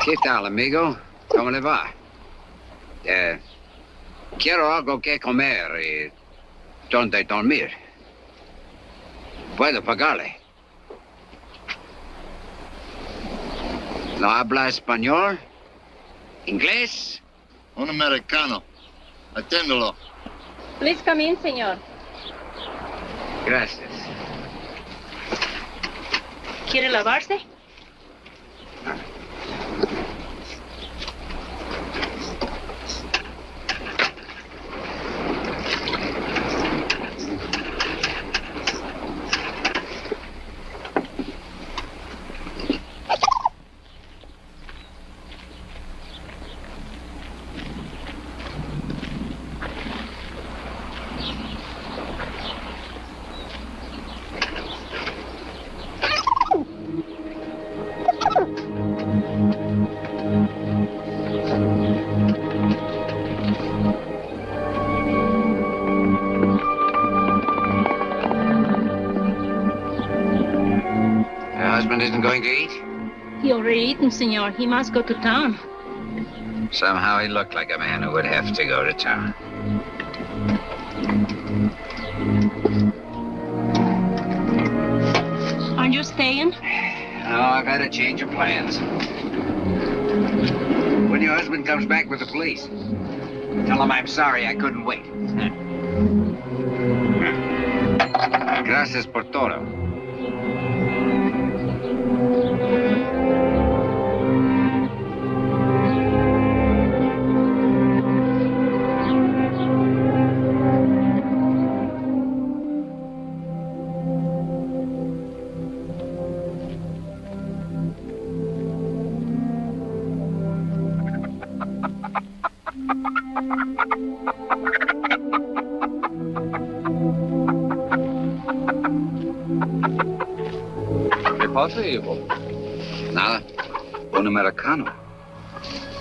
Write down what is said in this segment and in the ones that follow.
¿Qué tal, amigo? ¿Cómo le va? Quiero algo que comer y donde dormir. Puedo pagarle. ¿No habla español? ¿Inglés? Un americano. Atiéndolo. Please come in, señor. Gracias. ¿Quiere lavarse? Isn't going to eat? He already eaten, senor. He must go to town. Somehow he looked like a man who would have to go to town. Aren't you staying? No, I've had a change of plans. When your husband comes back with the police, tell him I'm sorry I couldn't wait. Gracias por todo. ¿Qué pasa, hijo? Nada. Un americano.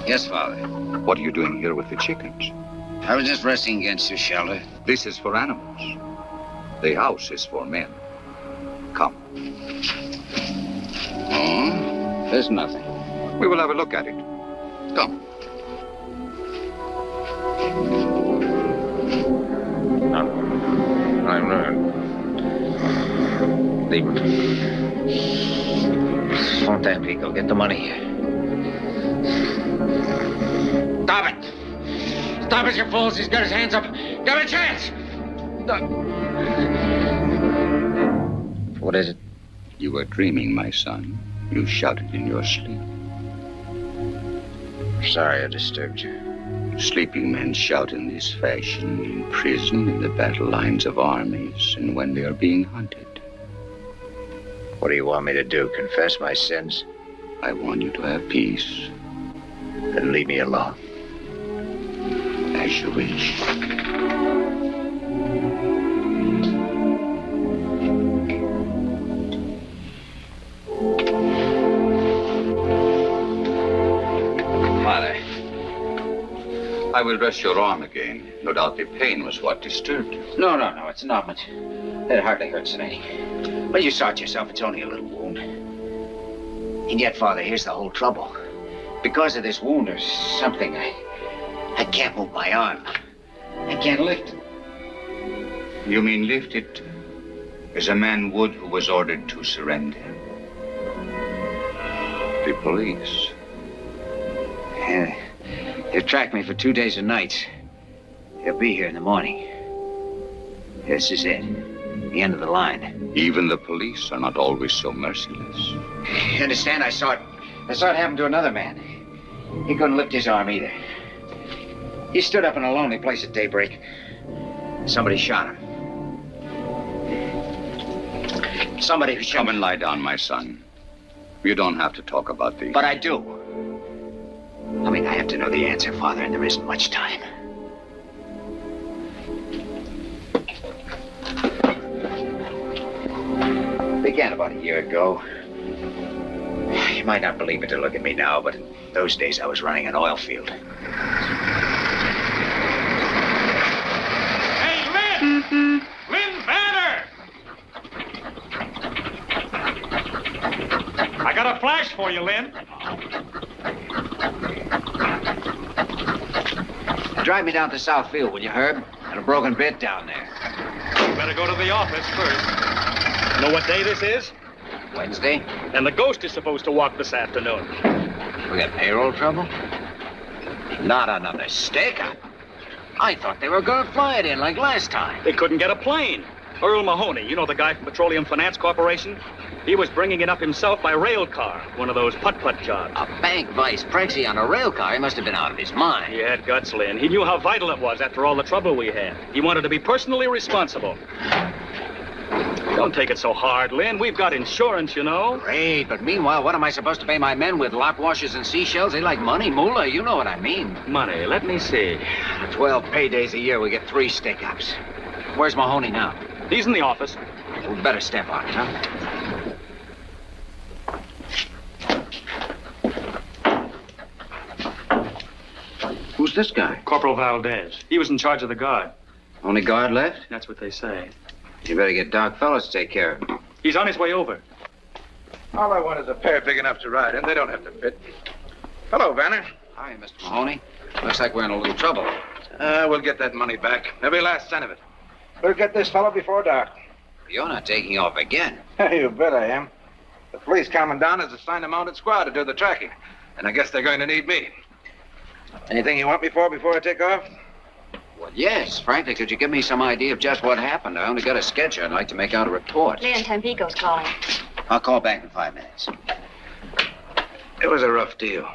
Yes, Father. What are you doing here with the chickens? I was just resting against your shelter. This is for animals. The house is for men. Come. Oh, there's nothing. We will have a look at it. Come. Leave him. Fontaine, go get the money. Stop it! Stop it, you fools! He's got his hands up. Give him a chance! What is it? You were dreaming, my son. You shouted in your sleep. Sorry I disturbed you. Sleeping men shout in this fashion in prison, in the battle lines of armies, and when they are being hunted. What do you want me to do? Confess my sins? I want you to have peace. Then leave me alone. As you wish. Father, I will dress your arm again. No doubt the pain was what disturbed you. No, it's not much. It hardly hurts any. Well, you saw it yourself. It's only a little wound. And yet, Father, here's the whole trouble. Because of this wound, there's something I can't move my arm. I can't lift it. You mean lift it as a man would who was ordered to surrender? The police. Yeah, they've tracked me for 2 days and nights. They'll be here in the morning. This is it. The end of the line. Even the police are not always so merciless. You understand? I saw it happen to another man. He couldn't lift his arm either. He stood up in a lonely place at daybreak. Somebody shot him. Somebody who shot him. Come and lie down, my son. You don't have to talk about the... But I do. I mean, I have to know the answer, Father, and there isn't much time. Began about a year ago. You might not believe it to look at me now, but in those days I was running an oil field. Hey, Lynn! Lynn Banner! I got a flash for you, Lynn. Drive me down to South Field, will you, Herb? Got a broken bit down there. You better go to the office first. Know what day this is? Wednesday? And the ghost is supposed to walk this afternoon. We got payroll trouble? Not another stakeout. I thought they were going to fly it in like last time. They couldn't get a plane. Earl Mahoney, you know the guy from Petroleum Finance Corporation? He was bringing it up himself by rail car, one of those putt-putt jobs. A bank vice prexy on a rail car? He must have been out of his mind. He had guts, Lynn. He knew how vital it was after all the trouble we had. He wanted to be personally responsible. Don't take it so hard, Lynn. We've got insurance, you know. Great, but meanwhile, what am I supposed to pay my men with? Lock washers and seashells? They like money, moolah. You know what I mean. Money, let me see. 12 paydays a year, we get 3 stick-ups. Where's Mahoney now? He's in the office. We better step on it, huh? Who's this guy? Corporal Valdez. He was in charge of the guard. Only guard left? That's what they say. You better get Doc Fellows to take care of him. He's on his way over. All I want is a pair big enough to ride in. They don't have to fit. Hello, Vanner. Hi, Mr. Mahoney. Looks like we're in a little trouble. We'll get that money back. Every last cent of it. We'll get this fellow before dark. You're not taking off again. You bet I am. The police commandant has assigned a mounted squad to do the tracking. And I guess they're going to need me. Anything you want me for before I take off? Well, yes. Frankly, could you give me some idea of just what happened? I only got a sketch. I'd like to make out a report. Leon Tampico's calling. I'll call back in 5 minutes. It was a rough deal.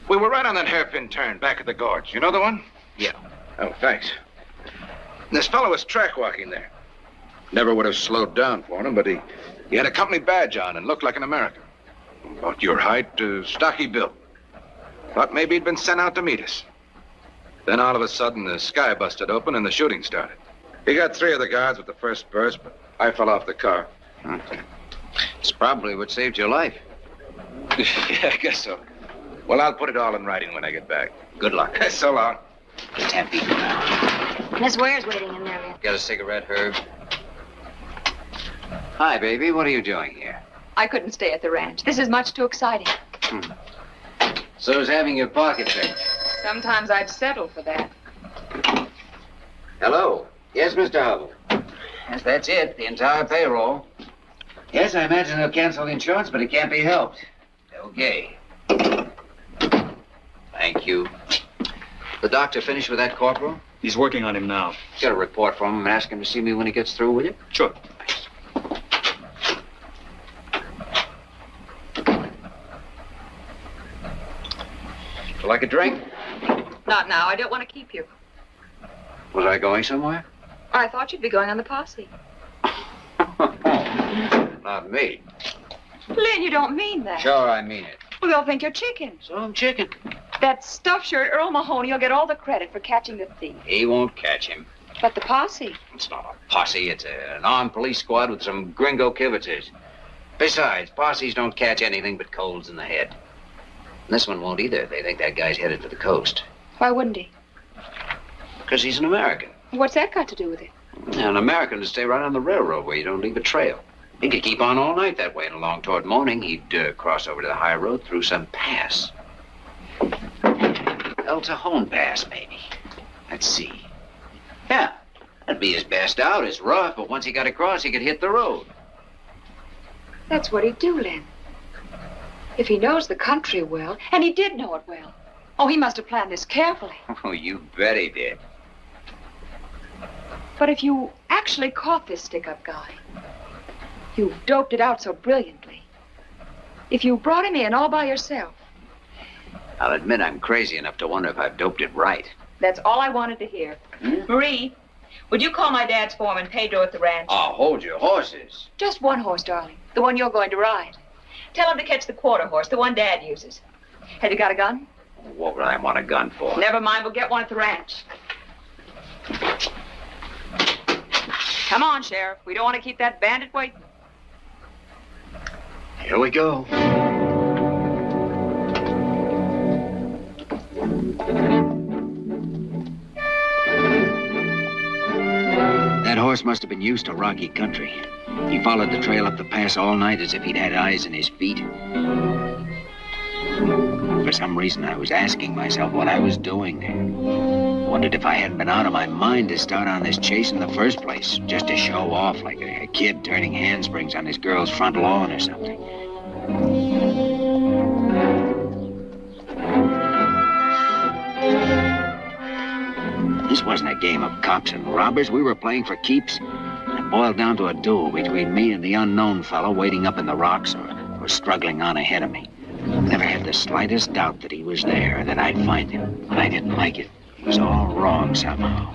We were right on that hairpin turn back at the gorge. You know the one? Yeah. Oh, thanks. This fellow was track walking there. Never would have slowed down for him, but he had a company badge on and looked like an American. About your height, stocky built. Thought maybe he'd been sent out to meet us. Then all of a sudden, the sky busted open and the shooting started. He got 3 of the guards with the first burst, but I fell off the car. It's probably what saved your life. Yeah, I guess so. Well, I'll put it all in writing when I get back. Good luck. So long. Get Tampico now. Miss Ware's waiting in there, Lynn. Got a cigarette, Herb? Hi, baby. What are you doing here? I couldn't stay at the ranch. This is much too exciting. So's having your pocket picked. Sometimes I'd settle for that. Hello. Yes, Mr. Hubble. Yes, that's it. The entire payroll. Yes, I imagine they'll cancel the insurance, but it can't be helped. Okay. Thank you. The doctor finished with that corporal? He's working on him now. Get a report from him and ask him to see me when he gets through, will you? Sure. Like a drink? Not now. I don't want to keep you. Was I going somewhere? I thought you'd be going on the posse. Not me. Lynn, you don't mean that. Sure, I mean it. Well, they'll think you're chicken. So I'm chicken. That stuffed shirt, Earl Mahoney, will get all the credit for catching the thief. He won't catch him. But the posse. It's not a posse. It's an armed police squad with some gringo kibitzers. Besides, posses don't catch anything but colds in the head. And this one won't either. They think that guy's headed for the coast. Why wouldn't he? Because he's an American. What's that got to do with it? An American would stay right on the railroad where you don't leave a trail. He could keep on all night that way, and along toward morning, he'd cross over to the high road through some pass. El Cajon Pass, maybe. Let's see. Yeah, that'd be his best out. It's rough, but once he got across, he could hit the road. That's what he'd do, Lynn. If he knows the country well, and he did know it well. Oh, he must have planned this carefully. Oh, you bet he did. But if you actually caught this stick-up guy, you doped it out so brilliantly. If you brought him in all by yourself. I'll admit I'm crazy enough to wonder if I've doped it right. That's all I wanted to hear. Marie, would you call my dad's foreman, Pedro, at the ranch? Oh, hold your horses. Just one horse, darling. The one you're going to ride. Tell him to catch the quarter horse, the one Dad uses. Have you got a gun? What would I want a gun for? Never mind, we'll get one at the ranch. Come on, Sheriff. We don't want to keep that bandit waiting. Here we go. That horse must have been used to rocky country. He followed the trail up the pass all night as if he'd had eyes in his feet. For some reason, I was asking myself what I was doing there. Wondered if I hadn't been out of my mind to start on this chase in the first place, just to show off like a kid turning handsprings on his girl's front lawn or something. This wasn't a game of cops and robbers. We were playing for keeps. It boiled down to a duel between me and the unknown fellow waiting up in the rocks or struggling on ahead of me. Never had the slightest doubt that he was there, that I'd find him, but I didn't like it. It was all wrong somehow.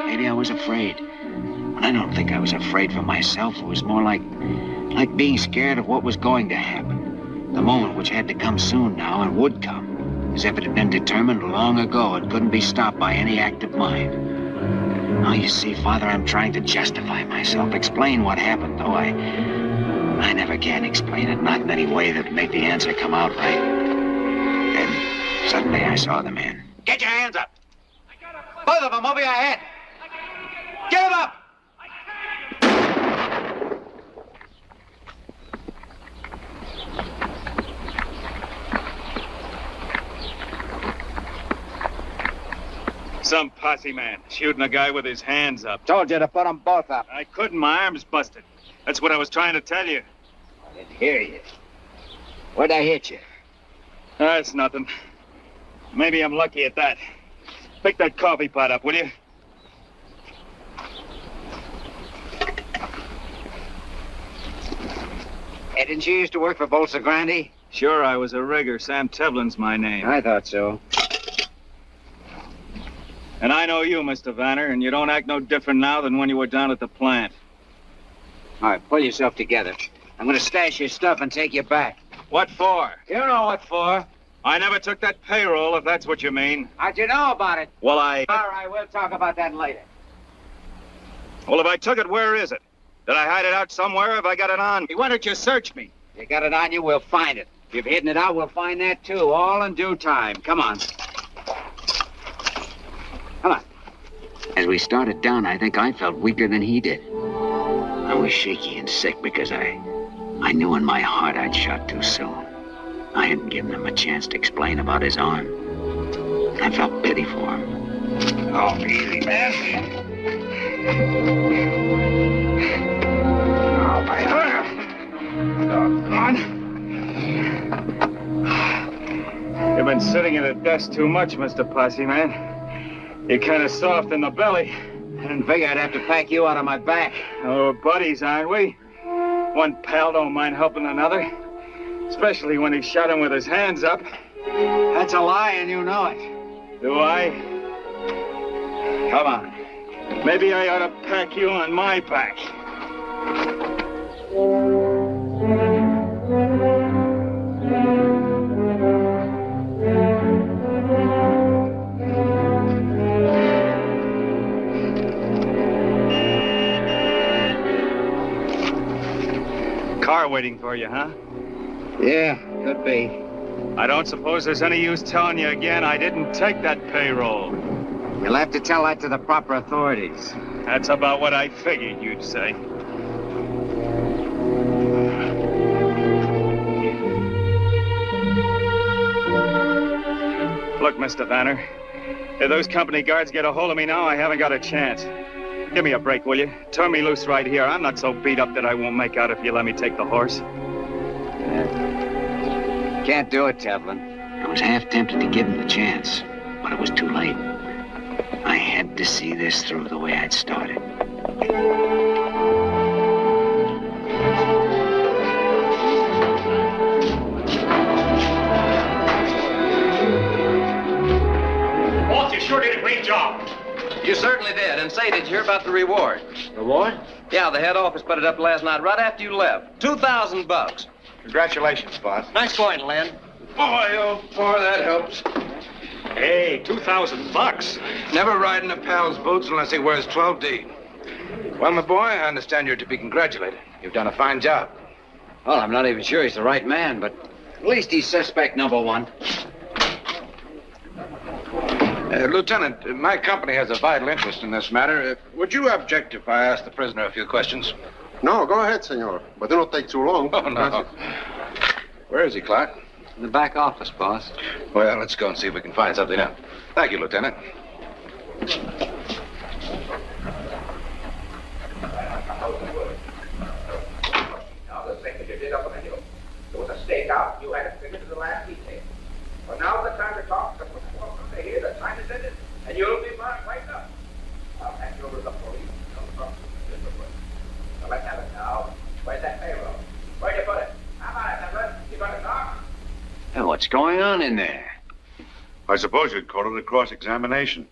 Maybe I was afraid. But I don't think I was afraid for myself. It was more like being scared of what was going to happen. The moment which had to come soon now and would come. As if it had been determined long ago. It couldn't be stopped by any act of mine. Now, you see, Father, I'm trying to justify myself, explain what happened, though I never can explain it, not in any way that would make the answer come out right. Then, suddenly, I saw the man. Get your hands up! Both of them over your head! Get them up! Some posse man shooting a guy with his hands up. Told you to put them both up. I couldn't. My arm's busted. That's what I was trying to tell you. I didn't hear you. Where'd I hit you? That's nothing. Maybe I'm lucky at that. Pick that coffee pot up, will you? Hey, didn't you used to work for Bolsa Grande? Sure, I was a rigger. Sam Tevlin's my name. I thought so. And I know you, Mr. Vanner, and you don't act no different now than when you were down at the plant. All right, pull yourself together. I'm going to stash your stuff and take you back. What for? You know what for. I never took that payroll, if that's what you mean. How'd you know about it? Well, All right, we'll talk about that later. Well, if I took it, where is it? Did I hide it out somewhere? Have I got it on me? Why don't you search me? You got it on you, we'll find it. If you've hidden it out, we'll find that, too, all in due time. Come on. Come on. As we started down, I think I felt weaker than he did. I was shaky and sick because I knew in my heart I'd shot too soon. I hadn't given him a chance to explain about his arm. I felt pity for him. Oh, easy, man. Oh, my arm. Doggone. You've been sitting at a desk too much, Mr. Posse Man. You're kind of soft in the belly. I didn't figure I'd have to pack you out of my back. Oh, we're buddies, aren't we? One pal don't mind helping another. Especially when he shot him with his hands up. That's a lie, and you know it. Do I? Come on. Maybe I ought to pack you on my back. Car waiting for you, huh? Yeah, could be. I don't suppose there's any use telling you again I didn't take that payroll. You'll have to tell that to the proper authorities. That's about what I figured you'd say. Look, Mr. Vanner, if those company guards get a hold of me now, I haven't got a chance. Give me a break, will you? Turn me loose right here. I'm not so beat up that I won't make out if you let me take the horse. Can't do it, Tevlin. I was half tempted to give him the chance, but it was too late. I had to see this through the way I'd started. Boss, you sure did a great job. You certainly did. And say, did you hear about the reward? Reward? Yeah, the head office put it up last night right after you left. $2,000. Congratulations, boss. Nice going, Len. Boy, oh, boy, that helps. Hey, $2,000. Never ride in a pal's boots unless he wears 12D. Well, my boy, I understand you're to be congratulated. You've done a fine job. Well, I'm not even sure he's the right man, but at least he's suspect number one. Lieutenant, my company has a vital interest in this matter. Would you object if I ask the prisoner a few questions? No, go ahead, senor. But they don't take too long. Oh, no. Where is he, Clark? In the back office, boss. Well, let's go and see if we can find something out. Thank you, Lieutenant. Now, the thing that you did up on the hill. There was a stakeout. You had it figured to the last detail. But now's the time to talk. They hear the time is ended, and you'll be marked right up. I'll hand you over to the police. Now, let's have it now. Where's that payroll? Where'd you put it? How about it, Edward? You gonna talk? Hey, what's going on in there? I suppose you'd call it a cross-examination.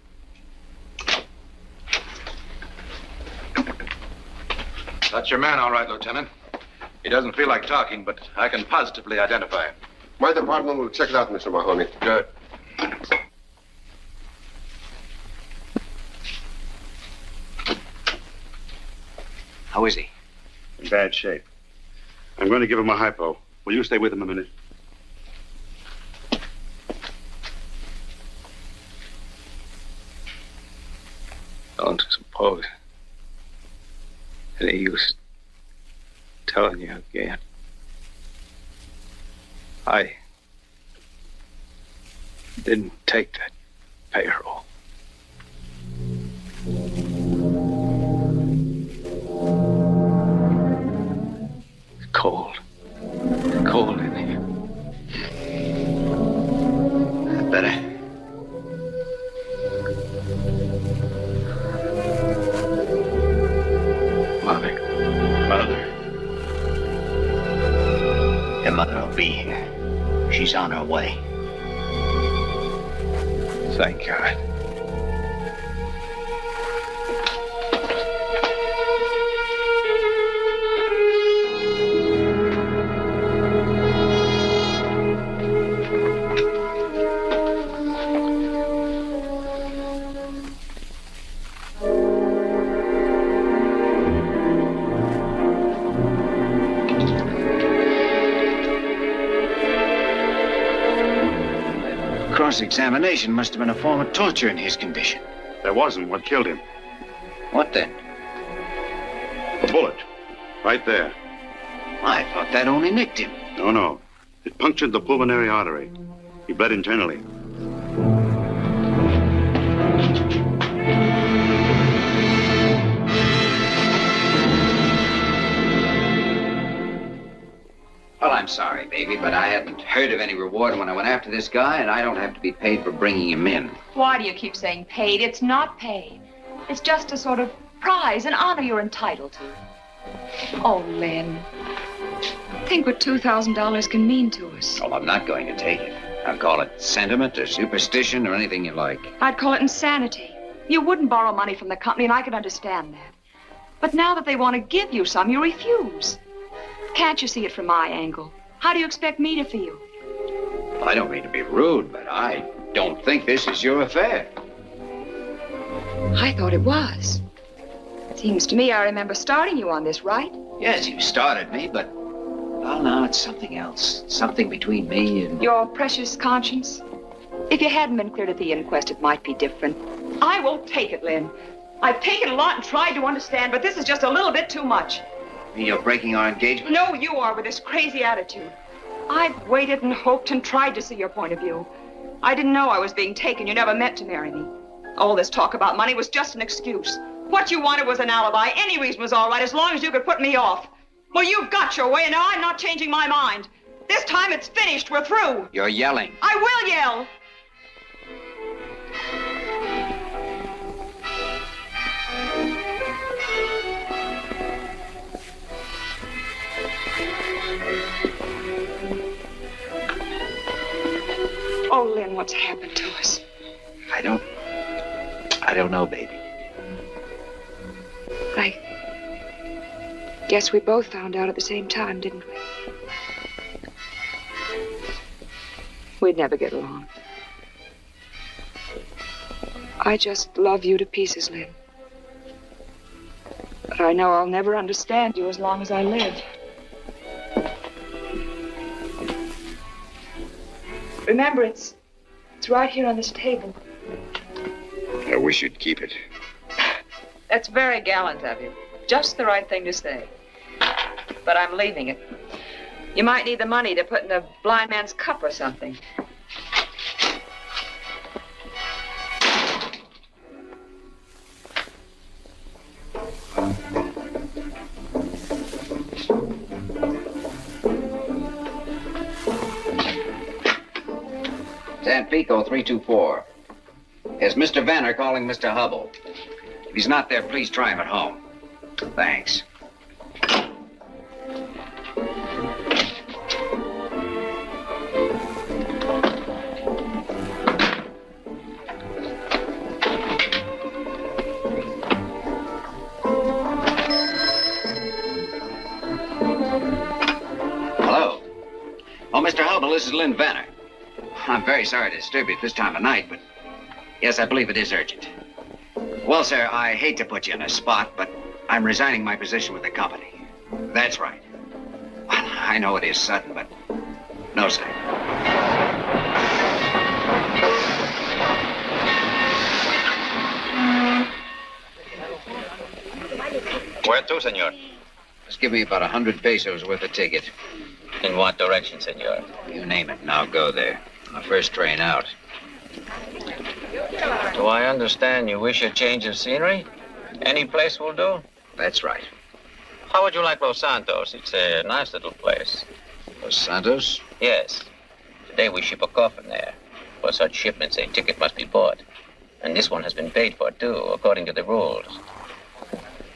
That's your man, all right, Lieutenant. He doesn't feel like talking, but I can positively identify him. My department will check it out, Mr. Mahoney. Good. How is he? In bad shape. I'm going to give him a hypo. Will you stay with him a minute? Don't suppose any use telling you again. I didn't take that payroll. It's cold. It's cold in here. Better. Mother. Your mother will be here. She's on her way. Thank God. Cross-examination must have been a form of torture in his condition. There wasn't. What killed him? What then? A bullet. Right there. I thought that only nicked him. No. It punctured the pulmonary artery. He bled internally. Well, I'm sorry, baby, but I hadn't heard of any reward when I went after this guy, and I don't have to be paid for bringing him in. Why do you keep saying paid? It's not paid. It's just a sort of prize, an honor you're entitled to. Oh, Len. Think what $2,000 can mean to us. Well, I'm not going to take it. I'll call it sentiment or superstition or anything you like. I'd call it insanity. You wouldn't borrow money from the company, and I could understand that. But now that they want to give you some, you refuse. Can't you see it from my angle? How do you expect me to feel? I don't mean to be rude, but I don't think this is your affair. I thought it was. Seems to me I remember starting you on this, right? Yes, you started me, but... well, now it's something else. Something between me and... Your precious conscience? If you hadn't been cleared at the inquest, it might be different. I won't take it, Lynn. I've taken a lot and tried to understand, but this is just a little bit too much. You're breaking our engagement? No, you are, with this crazy attitude. I've waited and hoped and tried to see your point of view. I didn't know I was being taken. You never meant to marry me. All this talk about money was just an excuse. What you wanted was an alibi. Any reason was all right, as long as you could put me off. Well, you've got your way, and now I'm not changing my mind. This time it's finished. We're through. You're yelling. I will yell. Oh, Lynn, what's happened to us? I don't know, baby. I guess we both found out at the same time, didn't we? We'd never get along. I just love you to pieces, Lynn. But I know I'll never understand you as long as I live. Remember, it's right here on this table. I wish you'd keep it. That's very gallant of you. Just the right thing to say. But I'm leaving it. You might need the money to put in a blind man's cup or something. Pico 324. Is Mr. Vanner calling Mr. Hubble? If he's not there, please try him at home. Thanks. Hello. Oh, Mr. Hubble, this is Lynn Vanner. I'm very sorry to disturb you at this time of night, but yes, I believe it is urgent. Well, sir, I hate to put you in a spot, but I'm resigning my position with the company. That's right. Well, I know it is sudden, but no, sir. Where to, senor? Just give me about 100 pesos worth of ticket. In what direction, senor? You name it, and I'll go there. The first train out. Do I understand you wish a change of scenery? Any place will do? That's right. How would you like Los Santos? It's a nice little place. Los Santos? Yes. Today we ship a coffin there. For such shipments, a ticket must be bought. And this one has been paid for, too, according to the rules.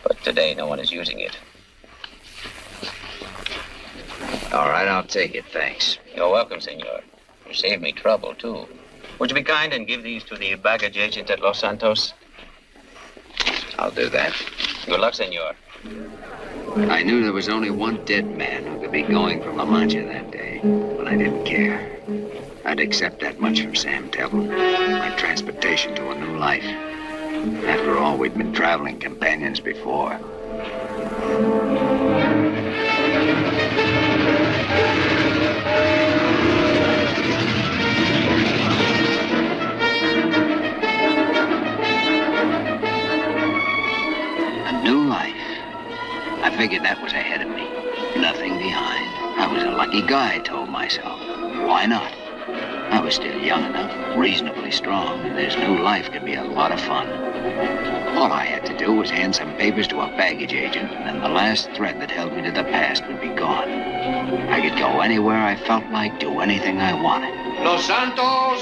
But today, no one is using it. All right, I'll take it, thanks. You're welcome, senor. You saved me trouble, too. Would you be kind and give these to the baggage agent at Los Santos? I'll do that. Good luck, senor. I knew there was only one dead man who could be going from La Mancha that day, but I didn't care. I'd accept that much from Sam Tevlin, my transportation to a new life. After all, we'd been traveling companions before. New life. I figured that was ahead of me. Nothing behind. I was a lucky guy, I told myself. Why not? I was still young enough, reasonably strong, and this new life could be a lot of fun. All I had to do was hand some papers to a baggage agent, and then the last thread that held me to the past would be gone. I could go anywhere I felt like, do anything I wanted. Los Santos!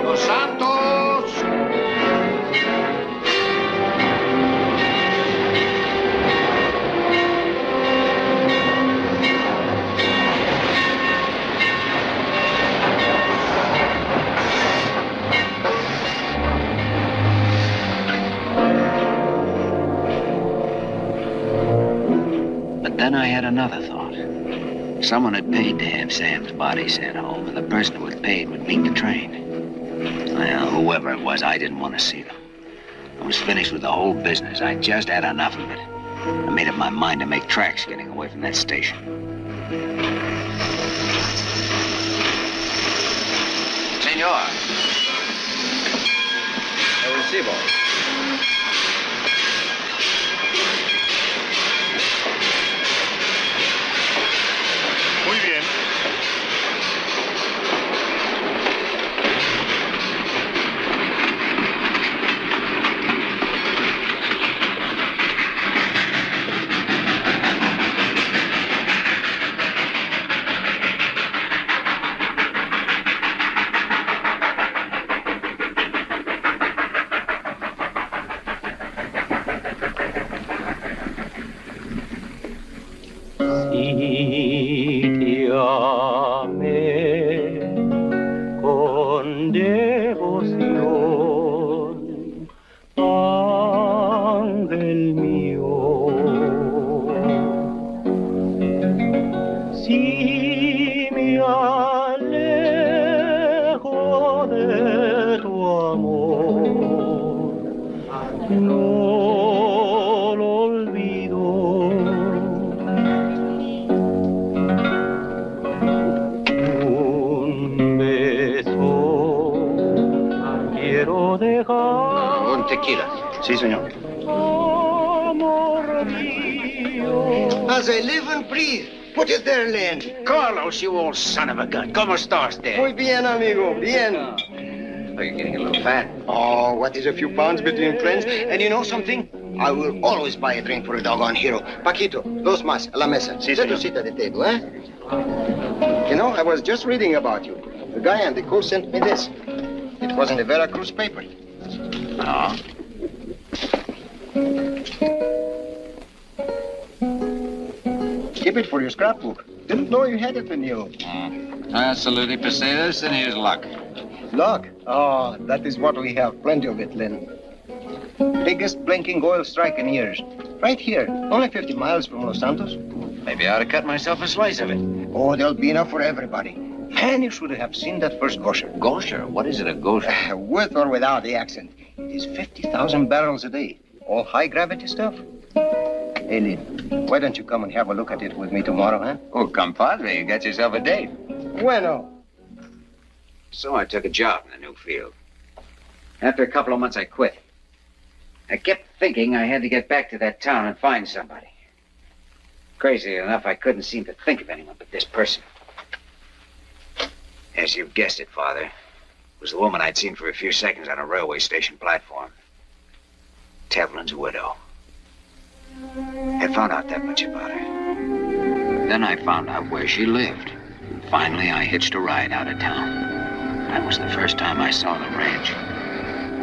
Los Santos! then I had another thought. Someone had paid to have Sam's body sent home, and the person who had paid would meet the train. Well, whoever it was, I didn't want to see them. I was finished with the whole business. I just had enough of it. I made up my mind to make tracks getting away from that station. Senor. El recibo. Muy bien. Con devoción, ángel mío, si me alejo de tu amor, no lo olvido. Un tequila. Sí, señor. As I live and breathe. What is there, Len? Carlos, you old son of a gun. ¿Cómo estás there? Muy bien, amigo. Bien. Oh, you're getting a little fat. Oh, what is a few pounds between friends? And you know something? I will always buy a drink for a doggone hero. Paquito, dos más, a la mesa. Sí, Let señor. us sit at the table, eh? You know, I was just reading about you. The guy on the coast sent me this. It was in the Veracruz paper. No. Keep it for your scrapbook. Didn't know you had it in you. Salute Pesetas, and here's luck. Luck? Oh, that is what we have. Plenty of it, Lynn. Biggest blinking oil strike in years. Right here. Only 50 miles from Los Santos. Maybe I ought to cut myself a slice of it. Oh, there'll be enough for everybody. Man, you should have seen that first gosher. Gosher? What is it, a gosher? With or without the accent. It is 50,000 barrels a day. All high-gravity stuff. Hey, Lynn, why don't you come and have a look at it with me tomorrow, huh? Oh, compadre, you got yourself a date. Bueno. So I took a job in the new field. After a couple of months, I quit. I kept thinking I had to get back to that town and find somebody. Crazy enough, I couldn't seem to think of anyone but this person. Yes, you've guessed it, Father. It was the woman I'd seen for a few seconds on a railway station platform. Tevlin's widow. I found out that much about her. Then I found out where she lived. And finally, I hitched a ride out of town. That was the first time I saw the ranch.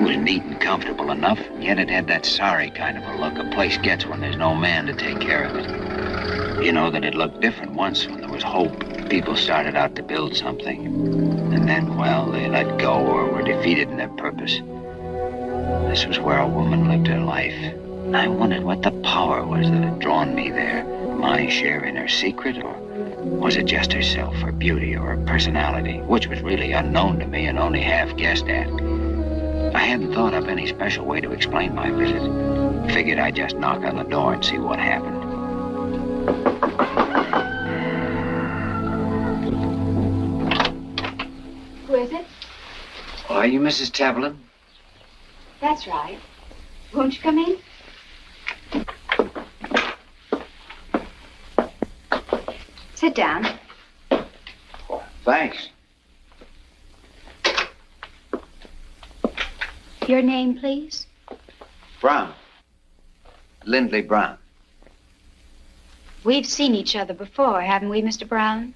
It was neat and comfortable enough, and yet it had that sorry kind of a look a place gets when there's no man to take care of it. You know that it looked different once when there was hope. People started out to build something. And then, well, they let go or were defeated in their purpose. This was where a woman lived her life. And I wondered what the power was that had drawn me there. My share in her secret, or was it just herself, her beauty, or her personality, which was really unknown to me and only half guessed at. I hadn't thought up any special way to explain my visit. Figured I'd just knock on the door and see what happened. Who is it? Oh, are you Mrs. Tevlin? That's right. Won't you come in? Sit down. Oh, thanks. Your name, please? Brown. Lindley Brown. We've seen each other before, haven't we, Mr. Brown?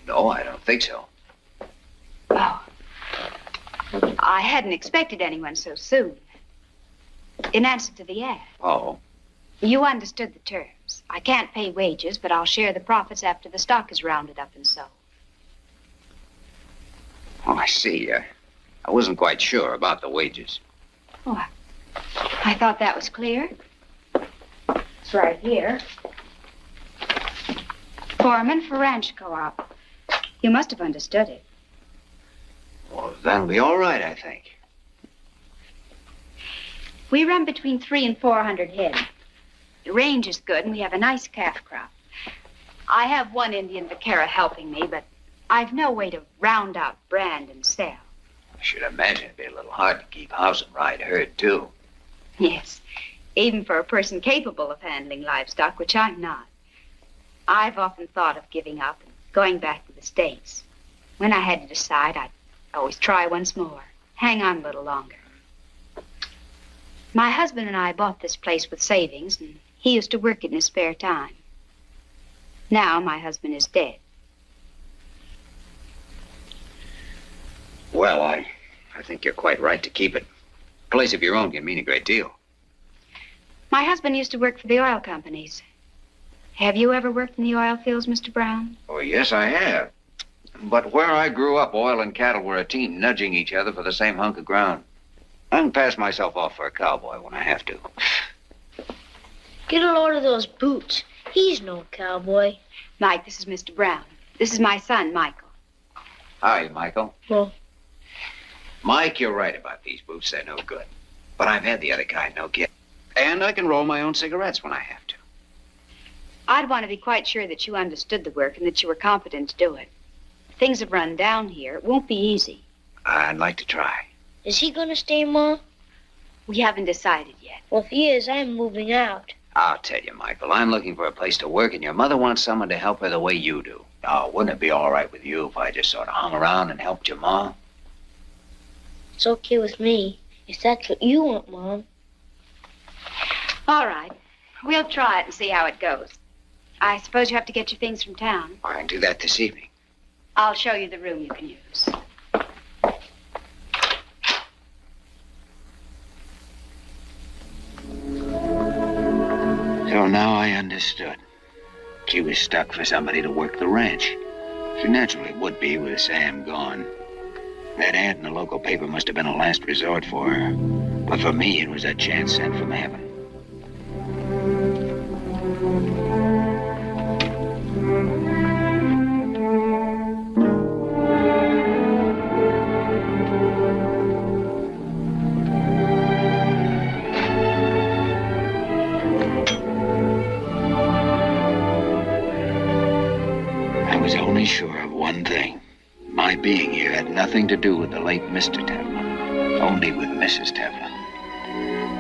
No, I don't think so. Oh. I hadn't expected anyone so soon. In answer to the ad. Oh. You understood the terms. I can't pay wages, but I'll share the profits after the stock is rounded up and sold. Oh, I see. I wasn't quite sure about the wages. Oh, I thought that was clear. It's right here. Foreman for ranch co-op. You must have understood it. Well, that'll be all right, I think. We run between 300 and 400 head. The range is good, and we have a nice calf crop. I have one Indian vaquero helping me, but I've no way to round out, brand, and sell. I should imagine it'd be a little hard to keep house and ride herd, too. Yes, even for a person capable of handling livestock, which I'm not. I've often thought of giving up and going back to the States. When I had to decide, I'd always try once more, hang on a little longer. My husband and I bought this place with savings, and he used to work it in his spare time. Now my husband is dead. Well, I think you're quite right to keep it. A place of your own can mean a great deal. My husband used to work for the oil companies. Have you ever worked in the oil fields, Mr. Brown? Oh, yes, I have. But where I grew up, oil and cattle were a team nudging each other for the same hunk of ground. I can pass myself off for a cowboy when I have to. Get a load of those boots. He's no cowboy. Mike, this is Mr. Brown. This is my son, Michael. Hi, Michael. Well, Mike, you're right about these boots. They're no good. But I've had the other kind, no kid. And I can roll my own cigarettes when I have to. I'd want to be quite sure that you understood the work and that you were competent to do it. Things have run down here. It won't be easy. I'd like to try. Is he gonna stay, Ma? We haven't decided yet. Well, if he is, I'm moving out. I'll tell you, Michael, I'm looking for a place to work, and your mother wants someone to help her the way you do. Oh, wouldn't it be all right with you if I just sort of hung around and helped your Ma? It's okay with me, if that's what you want, Mom. All right. We'll try it and see how it goes. I suppose you have to get your things from town. I can do that this evening. I'll show you the room you can use. So now I understood. She was stuck for somebody to work the ranch. She naturally would be with Sam gone. That ad in the local paper must have been a last resort for her. But for me, it was a chance sent from heaven. Sure of one thing. My being here had nothing to do with the late Mr. Tevlin, only with Mrs. Tevlin.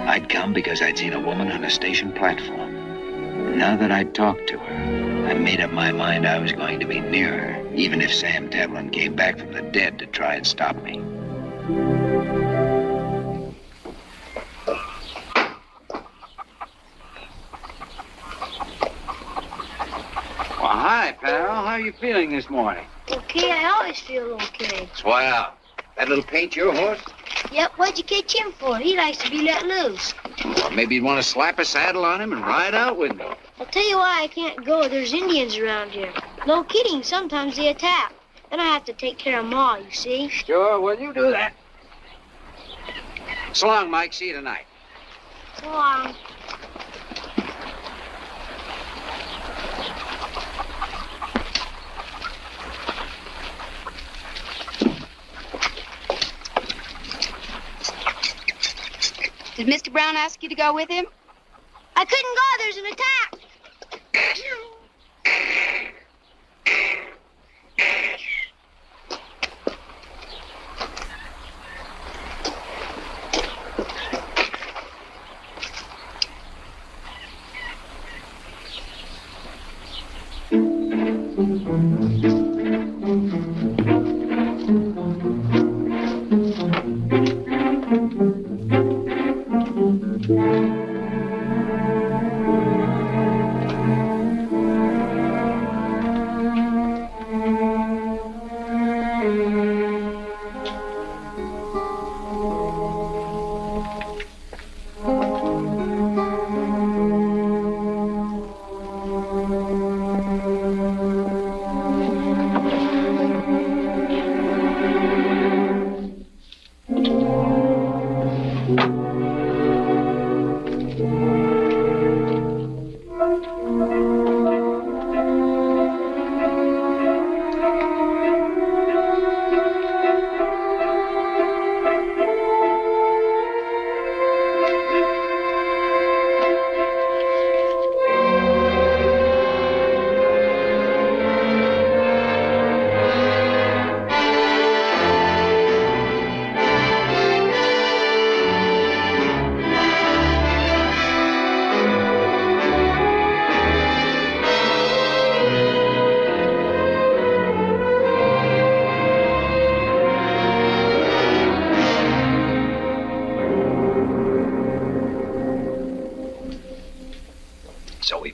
I'd come because I'd seen a woman on a station platform. Now that I'd talked to her, I made up my mind I was going to be near her, even if Sam Tevlin came back from the dead to try and stop me. Hi, pal. How are you feeling this morning? Okay, I always feel okay. Swell. That little paint your horse? Yep, what'd you catch him for? He likes to be let loose. Well, maybe you'd want to slap a saddle on him and ride out with me. I'll tell you why I can't go. There's Indians around here. No kidding, sometimes they attack. Then I have to take care of Ma, you see? Sure, well, you do that. So long, Mike. See you tonight. So long. Did Mr. Brown ask you to go with him? I couldn't go. There's an attack.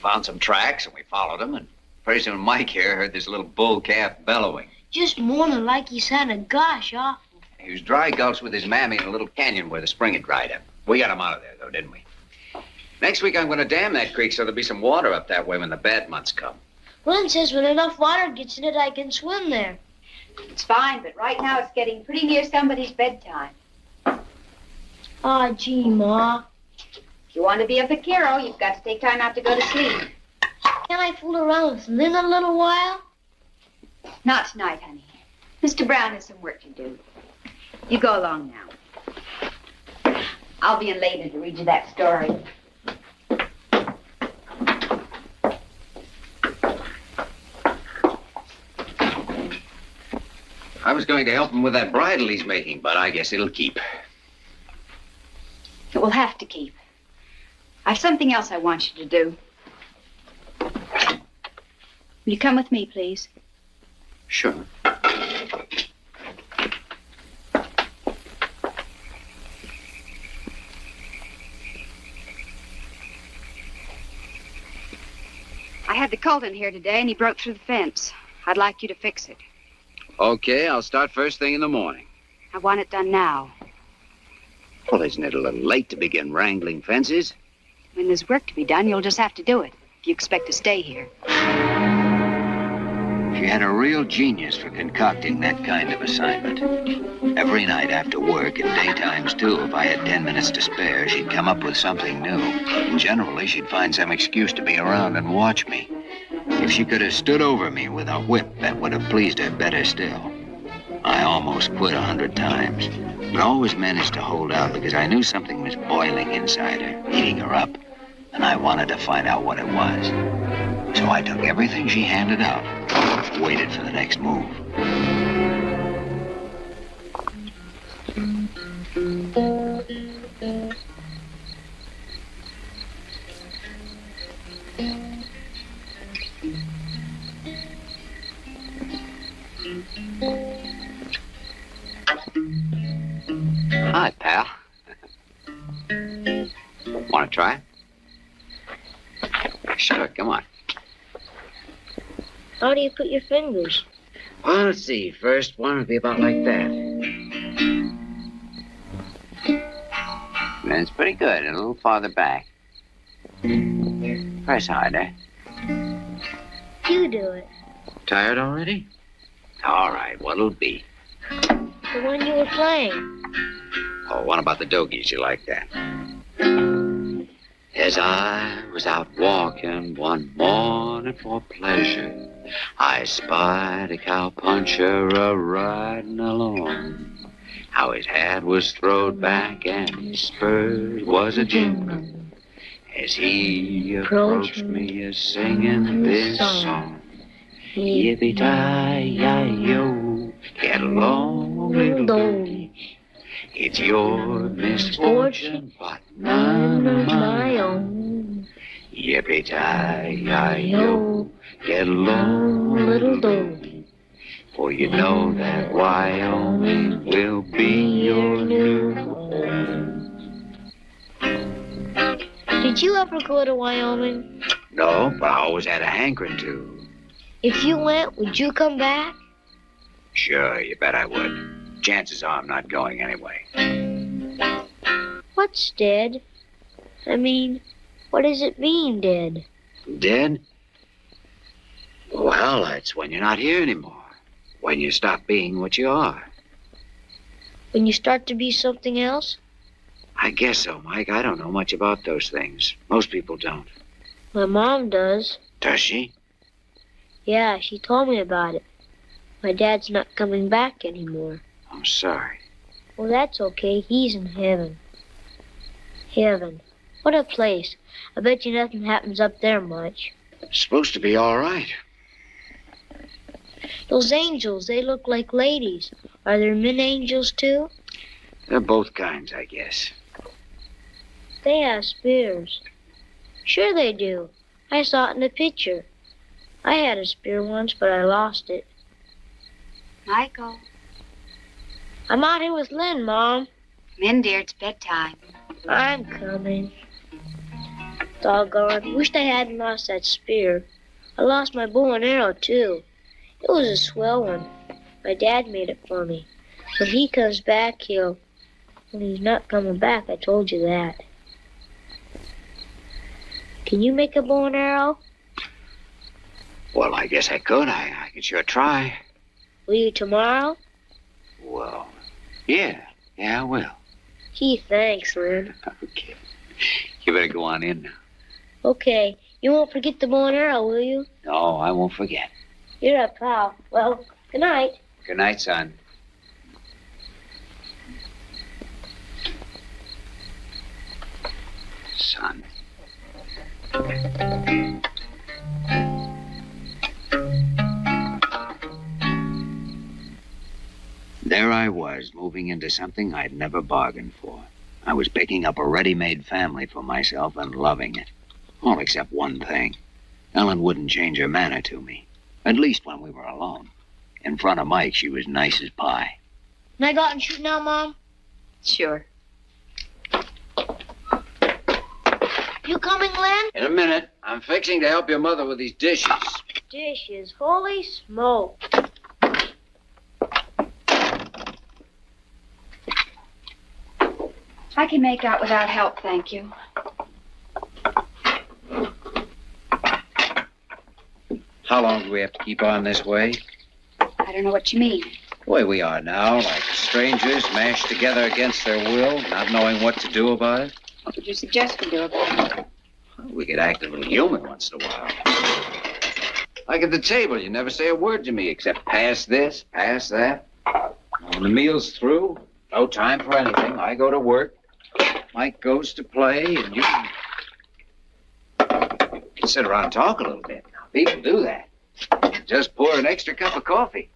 found some tracks, and we followed them, and pretty soon Mike here heard this little bull calf bellowing. Just moaning like he sounded gosh awful. He was dry gulched with his mammy in a little canyon where the spring had dried up. We got him out of there, though, didn't we? Next week, I'm going to dam that creek so there'll be some water up that way when the bad months come. Glenn says when enough water gets in it, I can swim there. It's fine, but right now it's getting pretty near somebody's bedtime. Aw, gee, Ma. If you want to be a vaquero, you've got to take time out to go to sleep. Can't I fool around with Lynn a little while? Not tonight, honey. Mr. Brown has some work to do. You go along now. I'll be in later to read you that story. I was going to help him with that bridle he's making, but I guess it'll keep. It will have to keep. I've something else I want you to do. Will you come with me, please? Sure. I had the colt in here today, and he broke through the fence. I'd like you to fix it. Okay, I'll start first thing in the morning. I want it done now. Well, isn't it a little late to begin wrangling fences? When there's work to be done, you'll just have to do it if you expect to stay here. She had a real genius for concocting that kind of assignment. Every night after work, and daytimes too, if I had 10 minutes to spare, she'd come up with something new. And generally, she'd find some excuse to be around and watch me. If she could have stood over me with a whip, that would have pleased her better still. I almost quit 100 times, but always managed to hold out because I knew something was boiling inside her, eating her up, and I wanted to find out what it was. So I took everything she handed out, waited for the next move. Hi, pal. Want to try? Sure, come on. How do you put your fingers? Well, let's see. First one would be about like that. That's pretty good. A little farther back. Press harder. You do it. Tired already? All right, what'll it be? The one you were playing. Oh, what about the dogies? You like that? As I was out walking one morning for pleasure, I spied a cowpuncher a-riding along. How his hat was throwed back and his spurs was a-jingling as he approached me a-singing this song. Yippee-ki-yi-yo, get along, little doggy. It's your misfortune, but none of my own. Yippee-ki-yi-yo, get along, little doggy. For you know that Wyoming will be your new home. Did you ever go to Wyoming? No, but I always had a hankering to. If you went, would you come back? Sure, you bet I would. Chances are I'm not going anyway. What's dead? I mean, what does it mean, dead? Dead? Well, it's when you're not here anymore. When you stop being what you are. When you start to be something else? I guess so, Mike. I don't know much about those things. Most people don't. My mom does. Does she? Yeah, she told me about it. My dad's not coming back anymore. I'm sorry. Well, that's okay. He's in heaven. Heaven. What a place. I bet you nothing happens up there much. It's supposed to be all right. Those angels, they look like ladies. Are there men angels, too? They're both kinds, I guess. They have spears. Sure they do. I saw it in the picture. I had a spear once, but I lost it. Michael. I'm out here with Lynn, Mom. Come in, dear. It's bedtime. I'm coming. Doggone. Wished I hadn't lost that spear. I lost my bow and arrow, too. It was a swell one. My dad made it for me. When he comes back, he'll... When he's not coming back, I told you that. Can you make a bow and arrow? Well, I guess I could. I could sure try. Will you tomorrow? Well, yeah, I will. Gee, thanks, Lynn. Okay. You better go on in now. Okay. You won't forget the bow and arrow, will you? No, I won't forget. You're a pal. Well, good night. Good night, son. Son. There I was, moving into something I'd never bargained for. I was picking up a ready-made family for myself and loving it. All except one thing. Ellen wouldn't change her manner to me. At least when we were alone. In front of Mike, she was nice as pie. Can I go out and shoot now, Mom? Sure. You coming, Lynn? In a minute. I'm fixing to help your mother with these dishes. Dishes. Holy smoke. I can make out without help, thank you. How long do we have to keep on this way? I don't know what you mean. The way we are now, like strangers mashed together against their will, not knowing what to do about it. What would you suggest we do about it? We could act a little human once in a while. Like at the table, you never say a word to me except pass this, pass that. When the meal's through, no time for anything. I go to work. Mike goes to play, and you can sit around and talk a little bit. Now, people do that. Just pour an extra cup of coffee.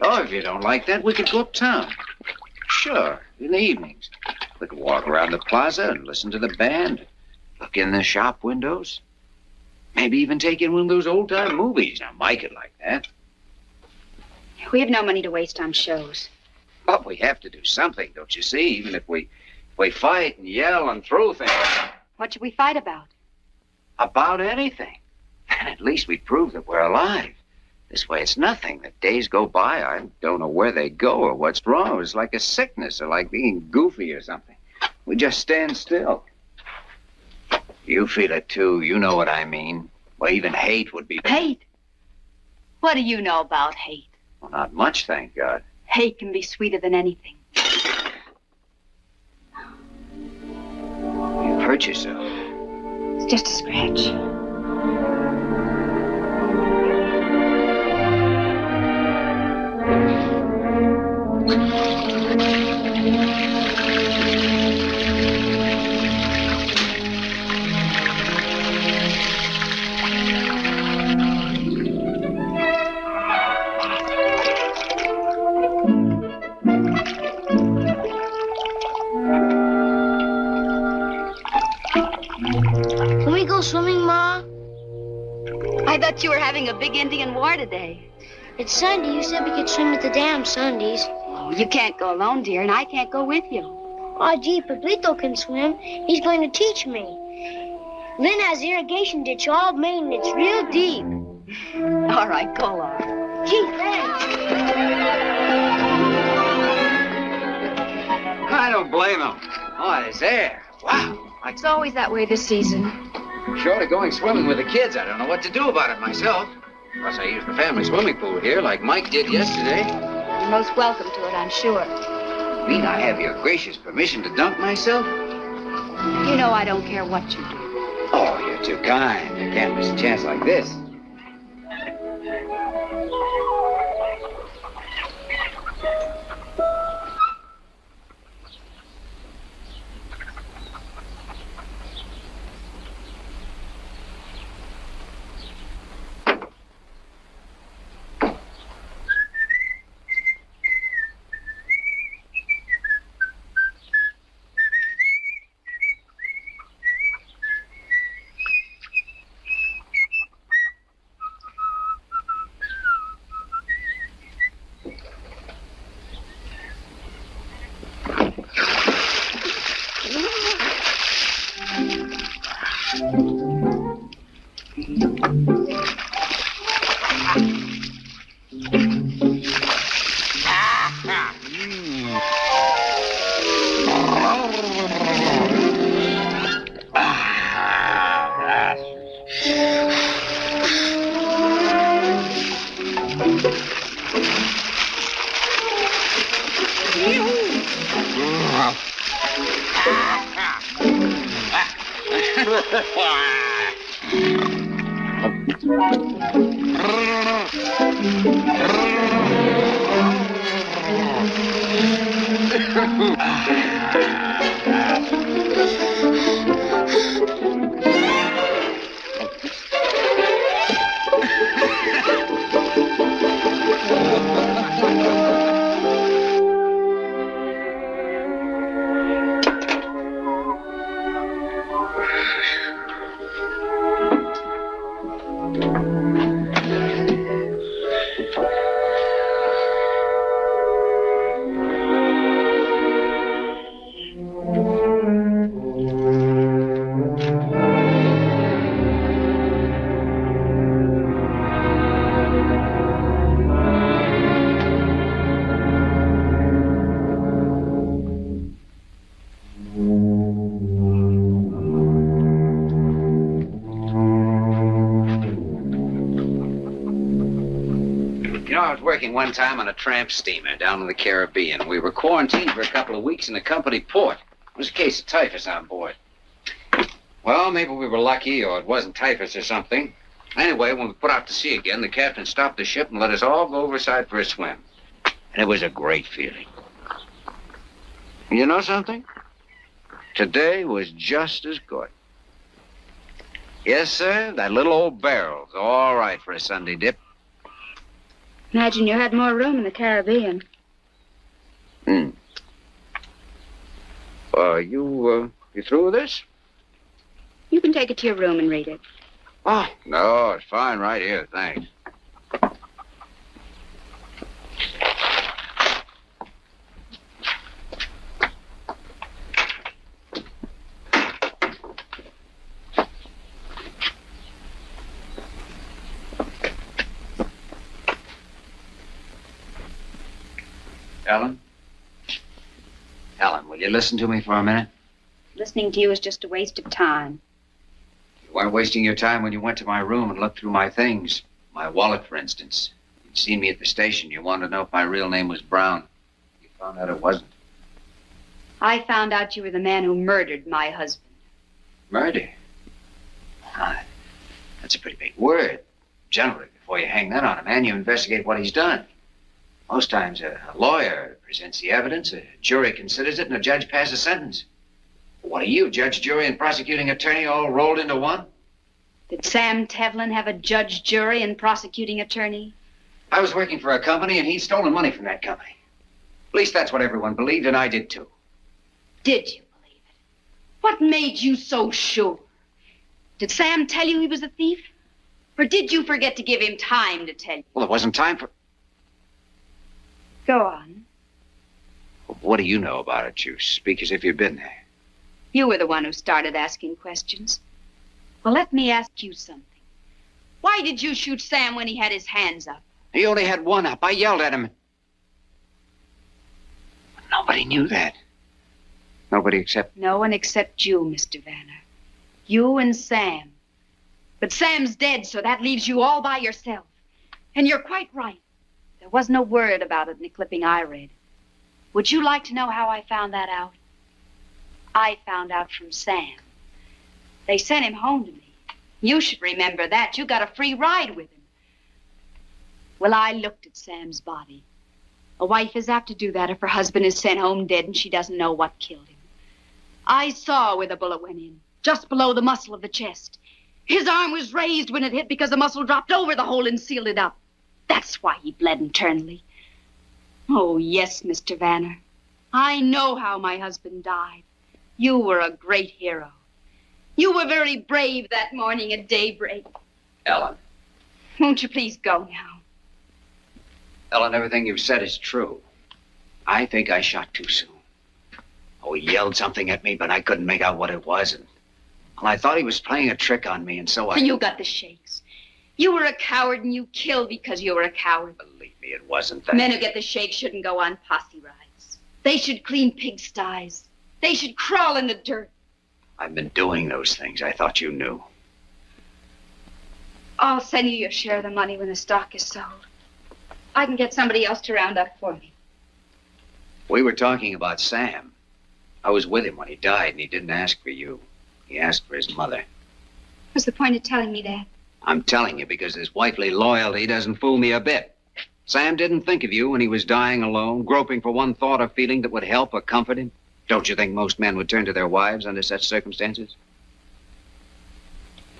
Oh, if you don't like that, we could go uptown. Sure, in the evenings. We could walk around the plaza and listen to the band. Look in the shop windows. Maybe even take in one of those old-time movies. Now, Mike would like that. We have no money to waste on shows. But we have to do something, don't you see? Even if we fight and yell and throw things. What should we fight about? About anything. And at least we prove that we're alive. This way it's nothing. The days go by, I don't know where they go or what's wrong. It's like a sickness or like being goofy or something. We just stand still. You feel it too. You know what I mean. Well, even hate would be... Hate? What do you know about hate? Well, not much, thank God. Hate can be sweeter than anything. You've hurt yourself. It's just a scratch. Can we go swimming, Ma? I thought you were having a big Indian war today. It's Sunday. You said we could swim at the dam Sundays. Oh, you can't go alone, dear, and I can't go with you. Oh, gee, Pablito can swim. He's going to teach me. Lynn has the irrigation ditch all made, and it's real deep. All right, go on. Gee, thanks. I don't blame him. Oh, there's air. Wow. It's always that way this season. Short of going swimming with the kids, I don't know what to do about it myself. Plus, I use the family swimming pool here like Mike did yesterday. You're most welcome to it, I'm sure. Mean I have your gracious permission to dunk myself? You know I don't care what you do. Oh, you're too kind. You can't miss a chance like this. Working one time on a tramp steamer down in the Caribbean. We were quarantined for a couple of weeks in a company port. There was a case of typhus on board. Well, maybe we were lucky, or it wasn't typhus or something. Anyway, when we put out to sea again, the captain stopped the ship and let us all go overside for a swim. And it was a great feeling. You know something? Today was just as good. Yes, sir, that little old barrel's all right for a Sunday dip. Imagine you had more room in the Caribbean. You through with this? You can take it to your room and read it. Oh, no, it's fine right here, thanks. Ellen, will you listen to me for a minute? Listening to you is just a waste of time. You weren't wasting your time when you went to my room and looked through my things. My wallet, for instance. You'd seen me at the station. You wanted to know if my real name was Brown. You found out it wasn't. I found out you were the man who murdered my husband. Murder? Ah, that's a pretty big word. Generally, before you hang that on a man, you investigate what he's done. Most times, a lawyer presents the evidence, a jury considers it, and a judge passes sentence. What are you, judge, jury, and prosecuting attorney all rolled into one? Did Sam Tevlin have a judge, jury, and prosecuting attorney? I was working for a company, and he'd stolen money from that company. At least that's what everyone believed, and I did too. Did you believe it? What made you so sure? Did Sam tell you he was a thief? Or did you forget to give him time to tell you? Well, it wasn't time for... Go on. What do you know about it? You speak as if you've been there. You were the one who started asking questions. Well, let me ask you something. Why did you shoot Sam when he had his hands up? He only had one up. I yelled at him. But nobody knew that. Nobody except... No one except you, Mr. Vanner. You and Sam. But Sam's dead, so that leaves you all by yourself. And you're quite right. There was no word about it in the clipping I read. Would you like to know how I found that out? I found out from Sam. They sent him home to me. You should remember that. You got a free ride with him. Well, I looked at Sam's body. A wife is apt to do that if her husband is sent home dead and she doesn't know what killed him. I saw where the bullet went in, just below the muscle of the chest. His arm was raised when it hit because the muscle dropped over the hole and sealed it up. That's why he bled internally. Oh, yes, Mr. Vanner. I know how my husband died. You were a great hero. You were very brave that morning at daybreak. Ellen. Won't you please go now? Ellen, everything you've said is true. I think I shot too soon. Oh, he yelled something at me, but I couldn't make out what it was, and Well, I thought he was playing a trick on me, and so I... You got the shakes. You were a coward and you killed because you were a coward. Believe me, it wasn't that. Men who get the shakes shouldn't go on posse rides. They should clean pigsties. They should crawl in the dirt. I've been doing those things. I thought you knew. I'll send you your share of the money when the stock is sold. I can get somebody else to round up for me. We were talking about Sam. I was with him when he died, and he didn't ask for you. He asked for his mother. What's the point of telling me that? I'm telling you because his wifely loyalty doesn't fool me a bit. Sam didn't think of you when he was dying alone, groping for one thought or feeling that would help or comfort him. Don't you think most men would turn to their wives under such circumstances?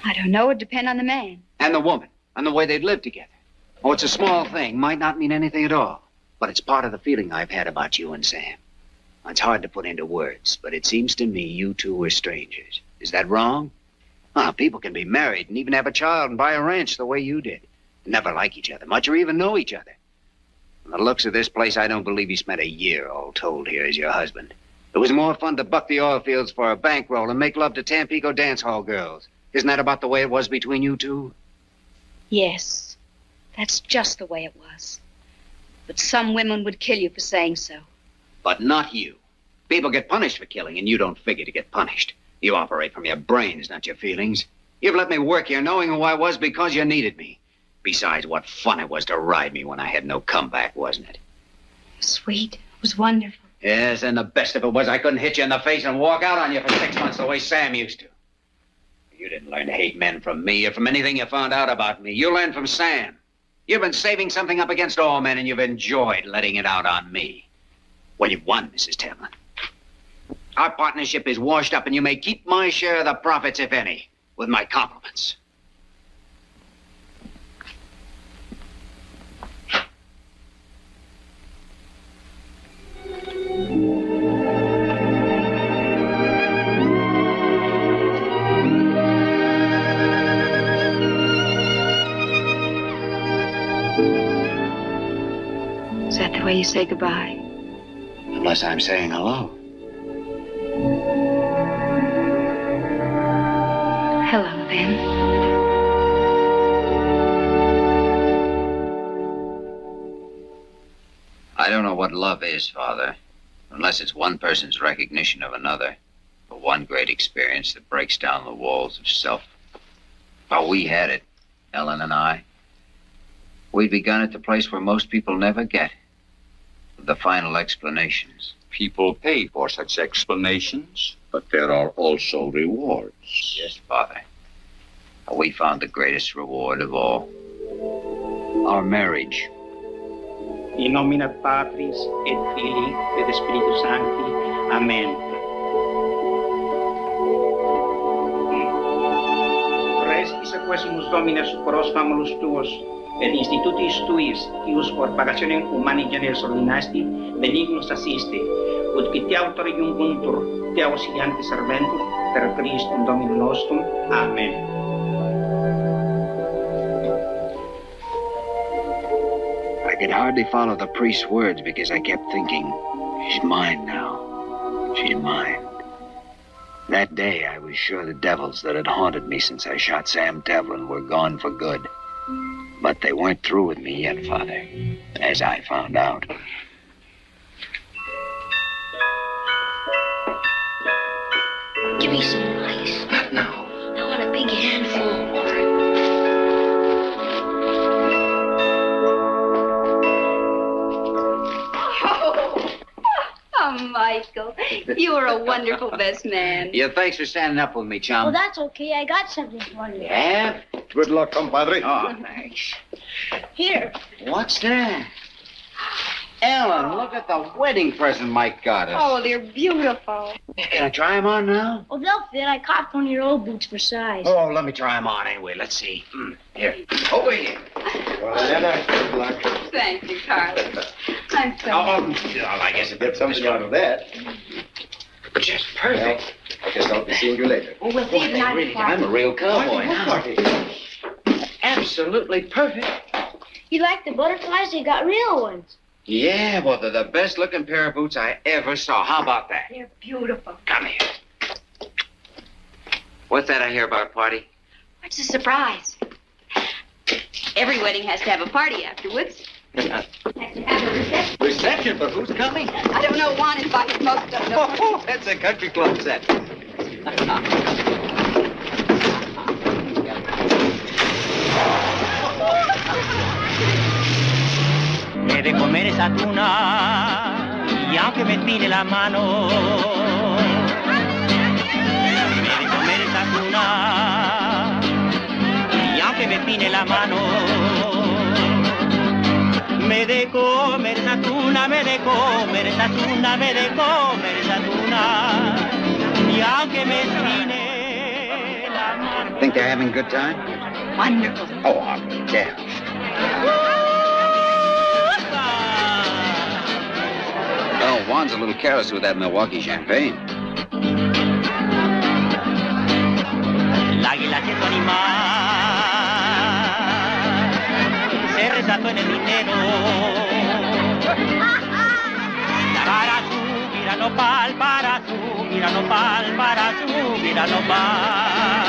I don't know. It would depend on the man. And the woman, and the way they'd live together. Oh, it's a small thing, might not mean anything at all. But it's part of the feeling I've had about you and Sam. It's hard to put into words, but it seems to me you two were strangers. Is that wrong? Oh, people can be married and even have a child and buy a ranch the way you did. Never like each other much or even know each other. From the looks of this place, I don't believe you spent a year all told here as your husband. It was more fun to buck the oil fields for a bankroll and make love to Tampico dance hall girls. Isn't that about the way it was between you two? Yes. That's just the way it was. But some women would kill you for saying so. But not you. People get punished for killing, and you don't figure to get punished. You operate from your brains, not your feelings. You've let me work here knowing who I was because you needed me. Besides, what fun it was to ride me when I had no comeback, wasn't it? Sweet. It was wonderful. Yes, and the best of it was I couldn't hit you in the face and walk out on you for 6 months the way Sam used to. You didn't learn to hate men from me or from anything you found out about me. You learned from Sam. You've been saving something up against all men, and you've enjoyed letting it out on me. Well, you've won, Mrs. Tamlin. Our partnership is washed up, and you may keep my share of the profits, if any, with my compliments. Is that the way you say goodbye? Unless I'm saying hello. Hello, then. I don't know what love is, Father, unless it's one person's recognition of another, or one great experience that breaks down the walls of self. Well, we had it, Ellen and I. We'd begun at the place where most people never get, with the final explanations. People pay for such explanations, but there are also rewards. Yes, Father. We found the greatest reward of all. Our marriage. In nomine Patris et Filii et Spiritus Sancti. Amen. Restis quesumus Domine superos famulus tuos, et institutis tuis, ius por pagationem humani generis ordinasti, benignus assiste, ut qui te autori iuncuntur, te auxiliante serventur, per Christum Dominum nostrum. Amen. I could hardly follow the priest's words because I kept thinking, she's mine now. She's mine. That day, I was sure the devils that had haunted me since I shot Sam Devlin were gone for good. But they weren't through with me yet, Father, as I found out. Give me some ice. Not now. I want a big handful. Oh, Michael, you were a wonderful best man. Yeah, thanks for standing up with me, chum. Well, that's okay. I got something for you. Yeah? Good luck, compadre. Oh, thanks. Here. What's that? Ellen, look at the wedding present Mike got us. Oh, they're beautiful. Can I try them on now? Well, they'll fit. I caught one of your old boots for size. Oh, let me try them on anyway. Let's see. Here. Over here. Well, good luck. Thank you, Carlos. I'm so I guess I Get something out of that. But just perfect. Well, I guess I'll be seeing you later. Well, we'll see you tonight. Really, I'm a real cowboy now. Absolutely perfect. You like the butterflies? They got real ones. Yeah, well, they're the best looking pair of boots I ever saw. How about that? They're beautiful. Come here. What's that I hear about a party? It's a surprise. Every wedding has to have a party afterwards. Has to have a reception. Reception, but who's coming? I don't know. Juan invited most of them. Oh, that's a country club set. He de comer esa tuna y aunque me espine la mano, he de comer esa tuna y aunque me espine la mano, me de comer esa tuna, me de comer esa tuna, me de comer esa tuna y aunque me espine la mano. Think they're having a good time? Wonderful. Oh, I'll be damned. Well, Juan's a little careless with that Milwaukee champagne. El águila siendo animal se resaltó en el dinero para subir a nopal, para subir a nopal, para subir a nopal.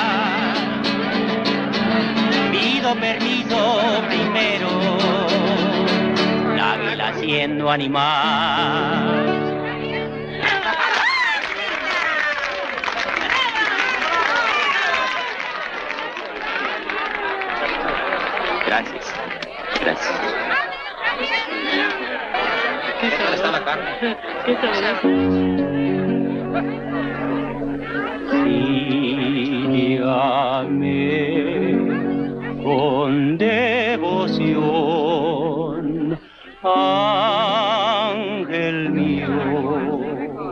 Pido permiso primero, el águila siendo animal. Gracias. Gracias. ¿Qué tal está la carne? Sígame con devoción, ángel mío.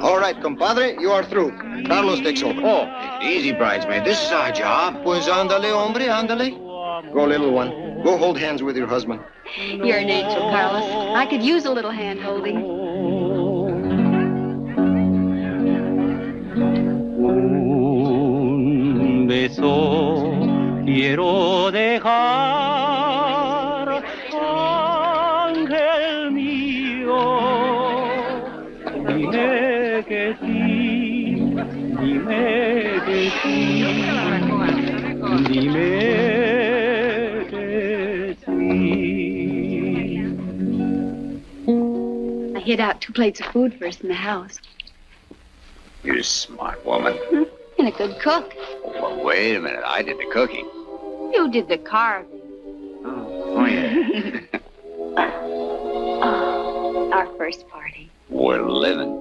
All right, compadre, you are through. Carlos takes over. Oh, easy, bridesmaid. This is our job. Pues ándale, hombre, ándale. Go, little one. Go hold hands with your husband. You're an angel, Carlos. I could use a little hand-holding. Un beso quiero dejar, ángel mío. Dime que sí, dime que sí, dime que sí. I hid out 2 plates of food for us in the house. You're a smart woman. And a good cook. Well, wait a minute. I did the cooking. You did the carving. Oh, yeah. Our first party. We're living.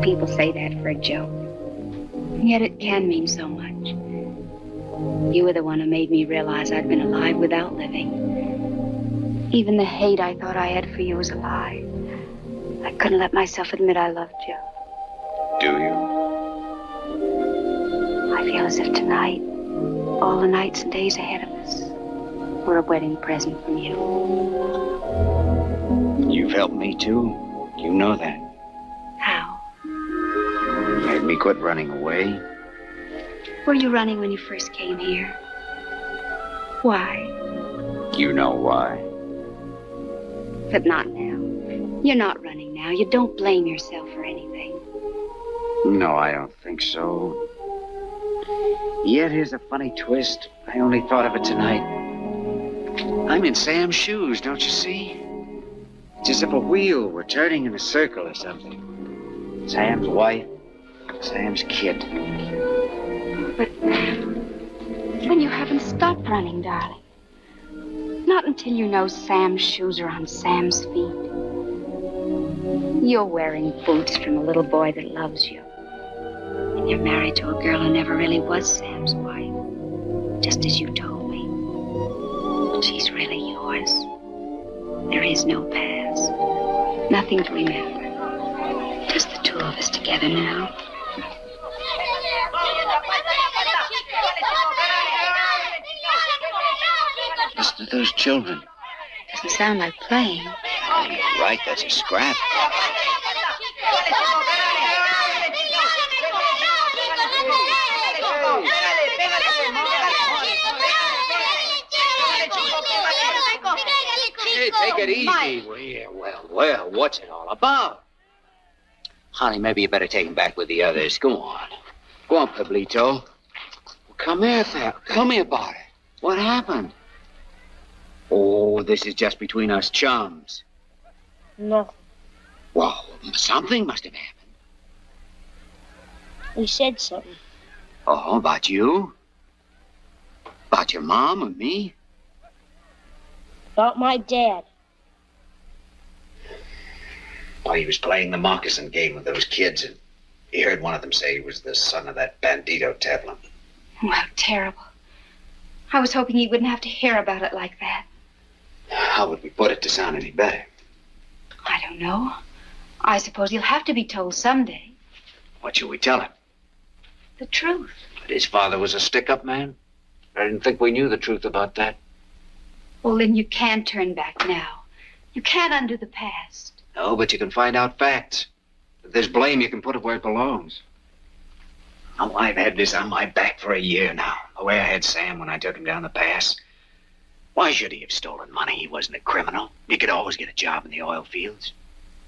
People say that for a joke. And yet it can mean so much. You were the one who made me realize I'd been alive without living. Even the hate I thought I had for you was a lie. I couldn't let myself admit I loved you. Do you? I feel as if tonight, all the nights and days ahead of us, were a wedding present from you. You've helped me, too. You know that. How? You made me quit running away. Were you running when you first came here? Why? You know why. But not now. You're not running now. You don't blame yourself for anything. No, I don't think so. Yet here's a funny twist. I only thought of it tonight. I'm in Sam's shoes, don't you see? It's as if a wheel were turning in a circle or something. Sam's wife, Sam's kid. But when you haven't stopped running, darling. Not until you know Sam's shoes are on Sam's feet. You're wearing boots from a little boy that loves you. And you're married to a girl who never really was Sam's wife. Just as you told me. She's really yours. There is no past. Nothing to remember. Just the 2 of us together now. Listen to those children. Doesn't sound like playing. Right, that's a scrap. Hey, take it easy. Well, what's it all about? Honey, maybe you better take him back with the others. Go on. Go on, Pablito. Come here, pal. Tell me about it. What happened? Oh, this is just between us chums. Nothing. Well, something must have happened. He said something. Oh, about you? About your mom and me? About my dad. Oh, he was playing the moccasin game with those kids, and he heard one of them say he was the son of that bandito Tevlin. Oh, how terrible. I was hoping he wouldn't have to hear about it like that. How would we put it to sound any better? I don't know. I suppose he'll have to be told someday. What should we tell him? The truth. That his father was a stick-up man? I didn't think we knew the truth about that. Well, then you can't turn back now. You can't undo the past. No, but you can find out facts. If there's blame, you can put it where it belongs. Oh, I've had this on my back for a year now. The way I had Sam when I took him down the pass. Why should he have stolen money? He wasn't a criminal. He could always get a job in the oil fields.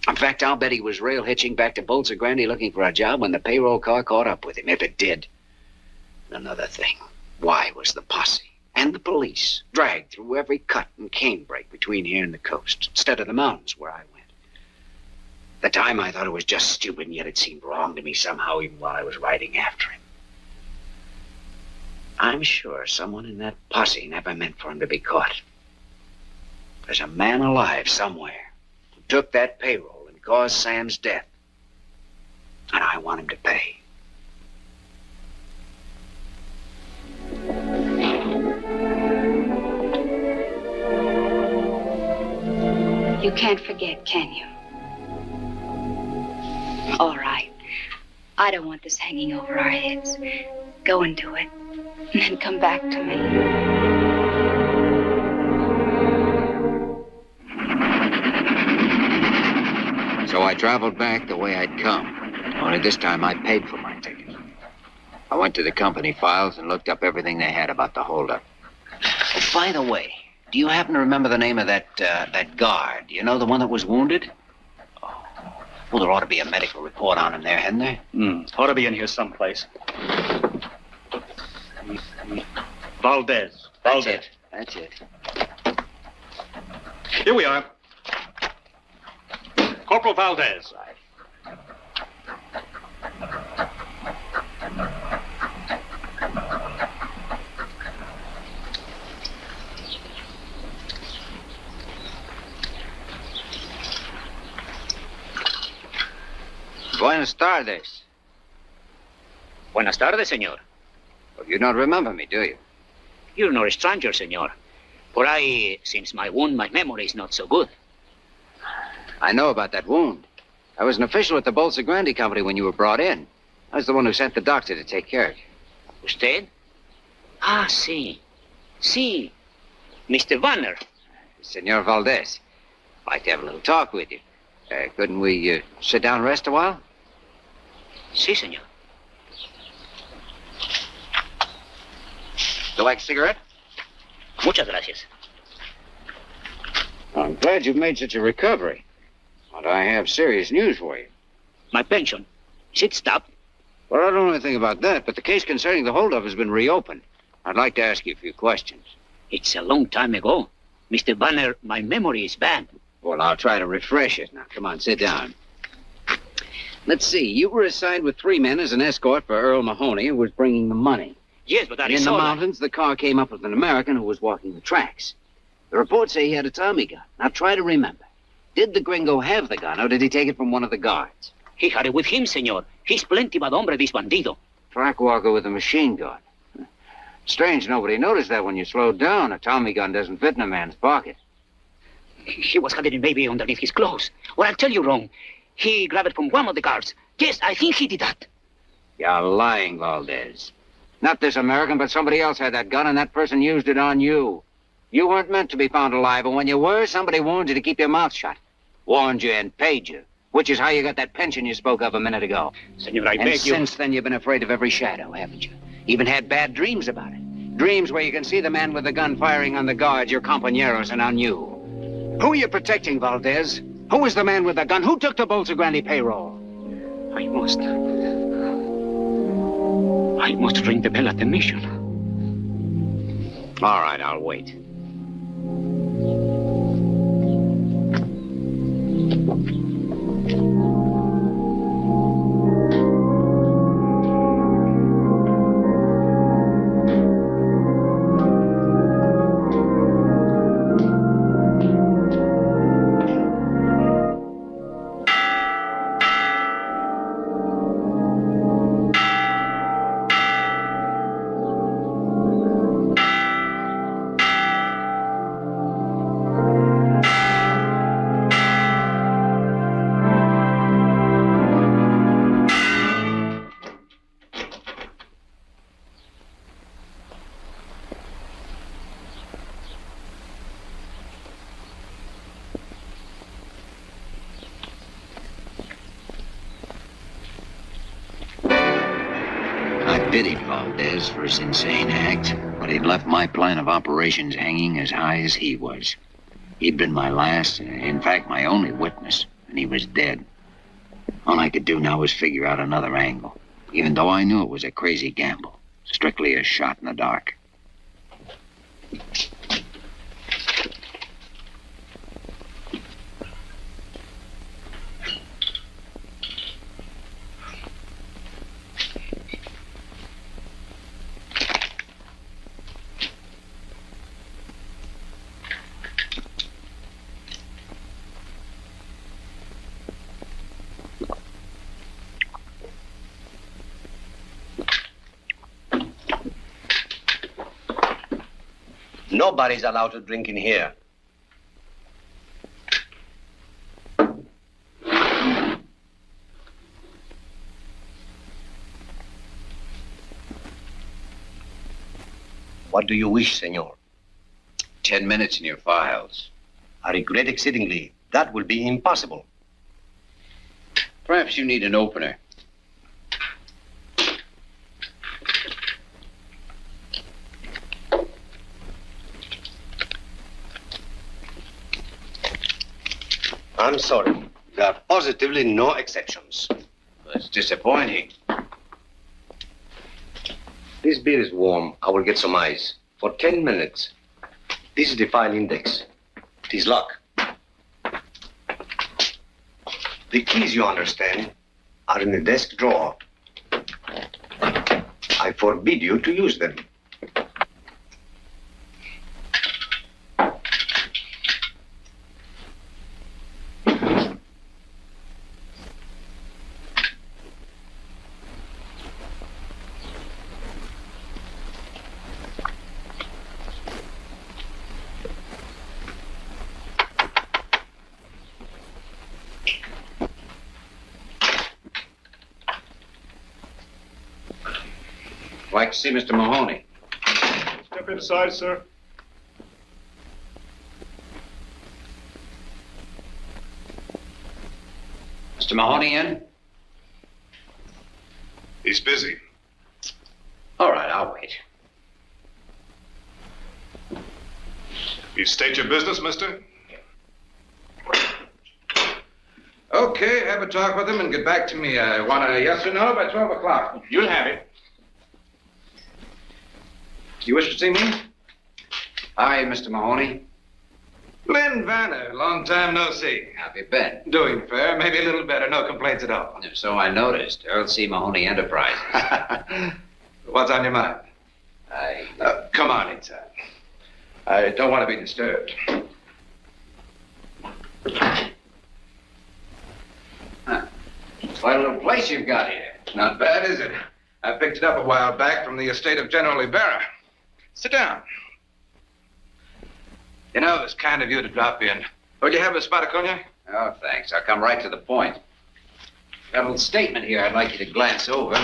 In fact, I'll bet he was rail hitching back to Bolsa Grande looking for a job when the payroll car caught up with him, if it did. Another thing. Why was the posse and the police dragged through every cut and cane break between here and the coast, instead of the mountains where I went? At the time, I thought it was just stupid, and yet it seemed wrong to me somehow, even while I was riding after him. I'm sure someone in that posse never meant for him to be caught. There's a man alive somewhere who took that payroll and caused Sam's death. And I want him to pay. You can't forget, can you? All right. I don't want this hanging over our heads. Go and do it, and then come back to me. So I traveled back the way I'd come. Only this time I paid for my ticket. I went to the company files and looked up everything they had about the holdup. Oh, by the way, do you happen to remember the name of that guard? You know, the one that was wounded? Well, there ought to be a medical report on him there, hadn't there? Ought to be in here someplace. Valdez. Valdez. That's it. Here we are. Corporal Valdez. Buenas tardes. Buenas tardes, señor. Well, you don't remember me, do you? You're not a stranger, señor. For since my wound, my memory is not so good. I know about that wound. I was an official at the Bolsa Grande company when you were brought in. I was the one who sent the doctor to take care of you. Usted? Ah, sí. Sí. Mr. Vanner. Senor Valdez. I'd like to have a little talk with you. Couldn't we sit down and rest a while? Sí, señor. You like a cigarette? Muchas gracias. I'm glad you've made such a recovery. But I have serious news for you. My pension. Is it stopped? Well, I don't know anything about that, but the case concerning the holdup has been reopened. I'd like to ask you a few questions. It's a long time ago. Mr. Banner, my memory is bad. Well, I'll try to refresh it. Now, come on, sit down. Let's see. You were assigned with 3 men as an escort for Earl Mahoney, who was bringing the money. Yes, but that in is the all mountains, the car came up with an American who was walking the tracks. The reports say he had a Tommy gun. Now, try to remember. Did the gringo have the gun, or did he take it from one of the guards? He had it with him, señor. He's plenty bad hombre, this bandido. Track walker with a machine gun. Strange nobody noticed that when you slowed down. A Tommy gun doesn't fit in a man's pocket. He was hiding maybe underneath his clothes. Or I'll tell you wrong. He grabbed it from one of the guards. Yes, I think he did that. You're lying, Valdez. Not this American, but somebody else had that gun, and that person used it on you. You weren't meant to be found alive, and when you were, somebody warned you to keep your mouth shut. Warned you and paid you, which is how you got that pension you spoke of a minute ago. Senor, I beg you. And since then, you've been afraid of every shadow, haven't you? Even had bad dreams about it. Dreams where you can see the man with the gun firing on the guards, your compañeros, and on you. Who are you protecting, Valdez? Who was the man with the gun? Who took the Bolsa Grande payroll? I must. I must ring the bell at the mission. All right, I'll wait. Pitied Valdez for his insane act, but he'd left my plan of operations hanging as high as he was. He'd been my last, in fact, my only witness, and he was dead. All I could do now was figure out another angle, even though I knew it was a crazy gamble, strictly a shot in the dark. Nobody's allowed to drink in here. What do you wish, senor? 10 minutes in your files. I regret exceedingly. That will be impossible. Perhaps you need an opener. I'm sorry. There are positively no exceptions. That's disappointing. This beer is warm. I will get some ice. For 10 minutes. This is the file index. It is locked. The keys, you understand, are in the desk drawer. I forbid you to use them. Like to see Mr. Mahoney. Step inside, sir. Mr. Mahoney in? He's busy. All right, I'll wait. You state your business, mister? Okay, have a talk with him and get back to me. I want a yes or no by 12 o'clock. You'll have it. You wish to see me? Hi, Mr. Mahoney. Lynn Vanner, long time no see. How have you been? Doing fair, maybe a little better, no complaints at all. So I noticed. Earl C. Mahoney Enterprises. What's on your mind? Come on inside. I don't want to be disturbed. Quite a little place you've got here. Not bad, is it? I picked it up a while back from the estate of General Ibarra. Sit down. You know, it was kind of you to drop in. Would you have a spot of cognac? Oh, thanks. I'll come right to the point. Got a little statement here I'd like you to glance over.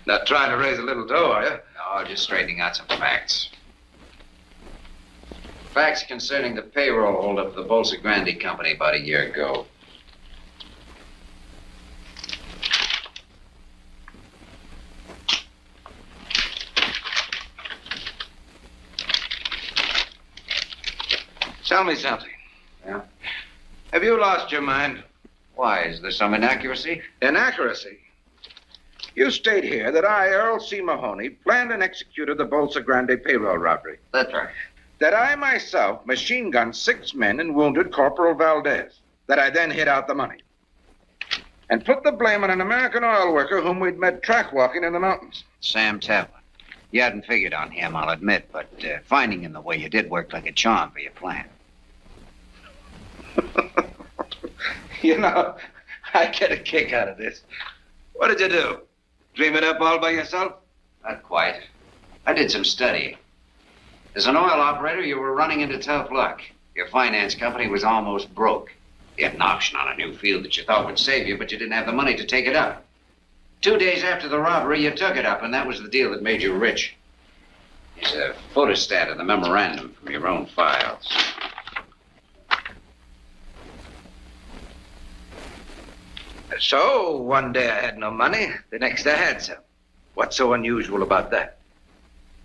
Not trying to raise a little dough, are you? No, just straightening out some facts. Facts concerning the payroll holdup of the Bolsa Grande Company about a year ago. Tell me something. Yeah? Have you lost your mind? Why, is there some inaccuracy? Inaccuracy? You state here that I, Earl C. Mahoney, planned and executed the Bolsa Grande payroll robbery. That's right. That I myself machine-gunned 6 men and wounded Corporal Valdez. That I then hid out the money. And put the blame on an American oil worker whom we'd met track-walking in the mountains. Sam Taplin. You hadn't figured on him, I'll admit, but finding him the way you did worked like a charm for your plan. You know, I get a kick out of this. What did you do? Dream it up all by yourself? Not quite. I did some studying. As an oil operator, you were running into tough luck. Your finance company was almost broke. You had an option on a new field that you thought would save you, but you didn't have the money to take it up. 2 days after the robbery, you took it up, and that was the deal that made you rich. Here's a photostat of the memorandum from your own files. So, one day I had no money, the next I had some. What's so unusual about that?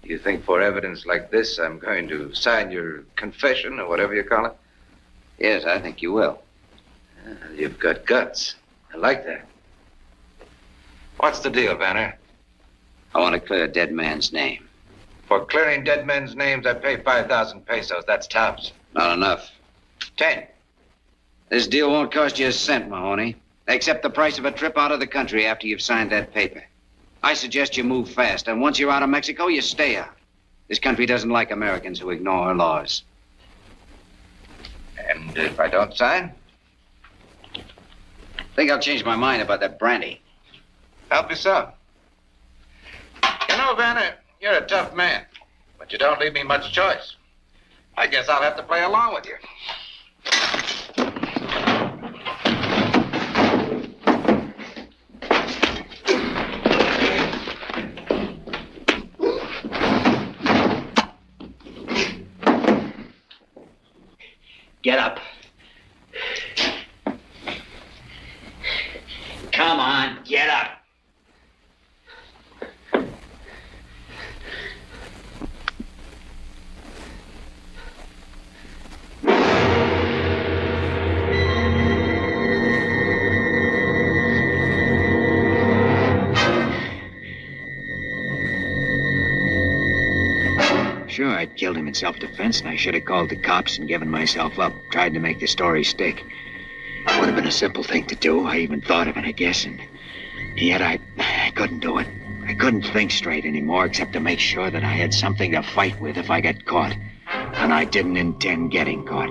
Do you think for evidence like this I'm going to sign your confession or whatever you call it? Yes, I think you will. You've got guts. I like that. What's the deal, Banner? I want to clear a dead man's name. For clearing dead men's names, I pay 5,000 pesos. That's tops. Not enough. 10. This deal won't cost you a cent, Mahoney. Except the price of a trip out of the country after you've signed that paper. I suggest you move fast, and once you're out of Mexico, you stay out. This country doesn't like Americans who ignore her laws. And if I don't sign? I think I'll change my mind about that brandy. Help yourself. You know, Vanner, you're a tough man, but you don't leave me much choice. I guess I'll have to play along with you. Get up. Come on, get up. Sure, I'd killed him in self-defense, and I should have called the cops and given myself up. Tried to make the story stick. Would have been a simple thing to do. I even thought of it, I guess, and yet I couldn't do it. I couldn't think straight anymore, except to make sure that I had something to fight with if I got caught. And I didn't intend getting caught.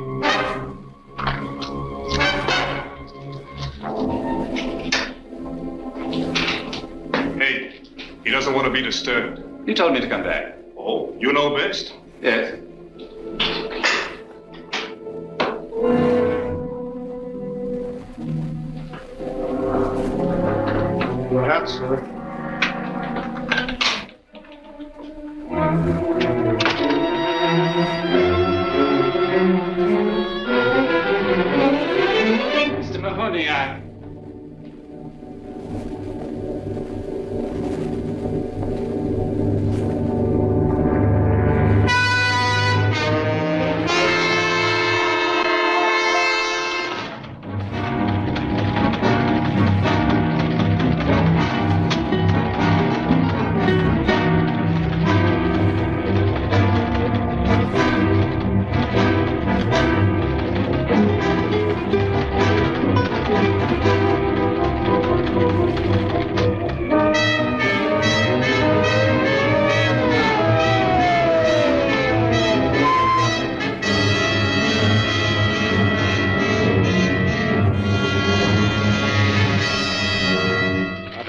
Hey, he doesn't want to be disturbed. You told me to come back. Oh, you know best? Yes. Perhaps, sir. Mr. Mahoney,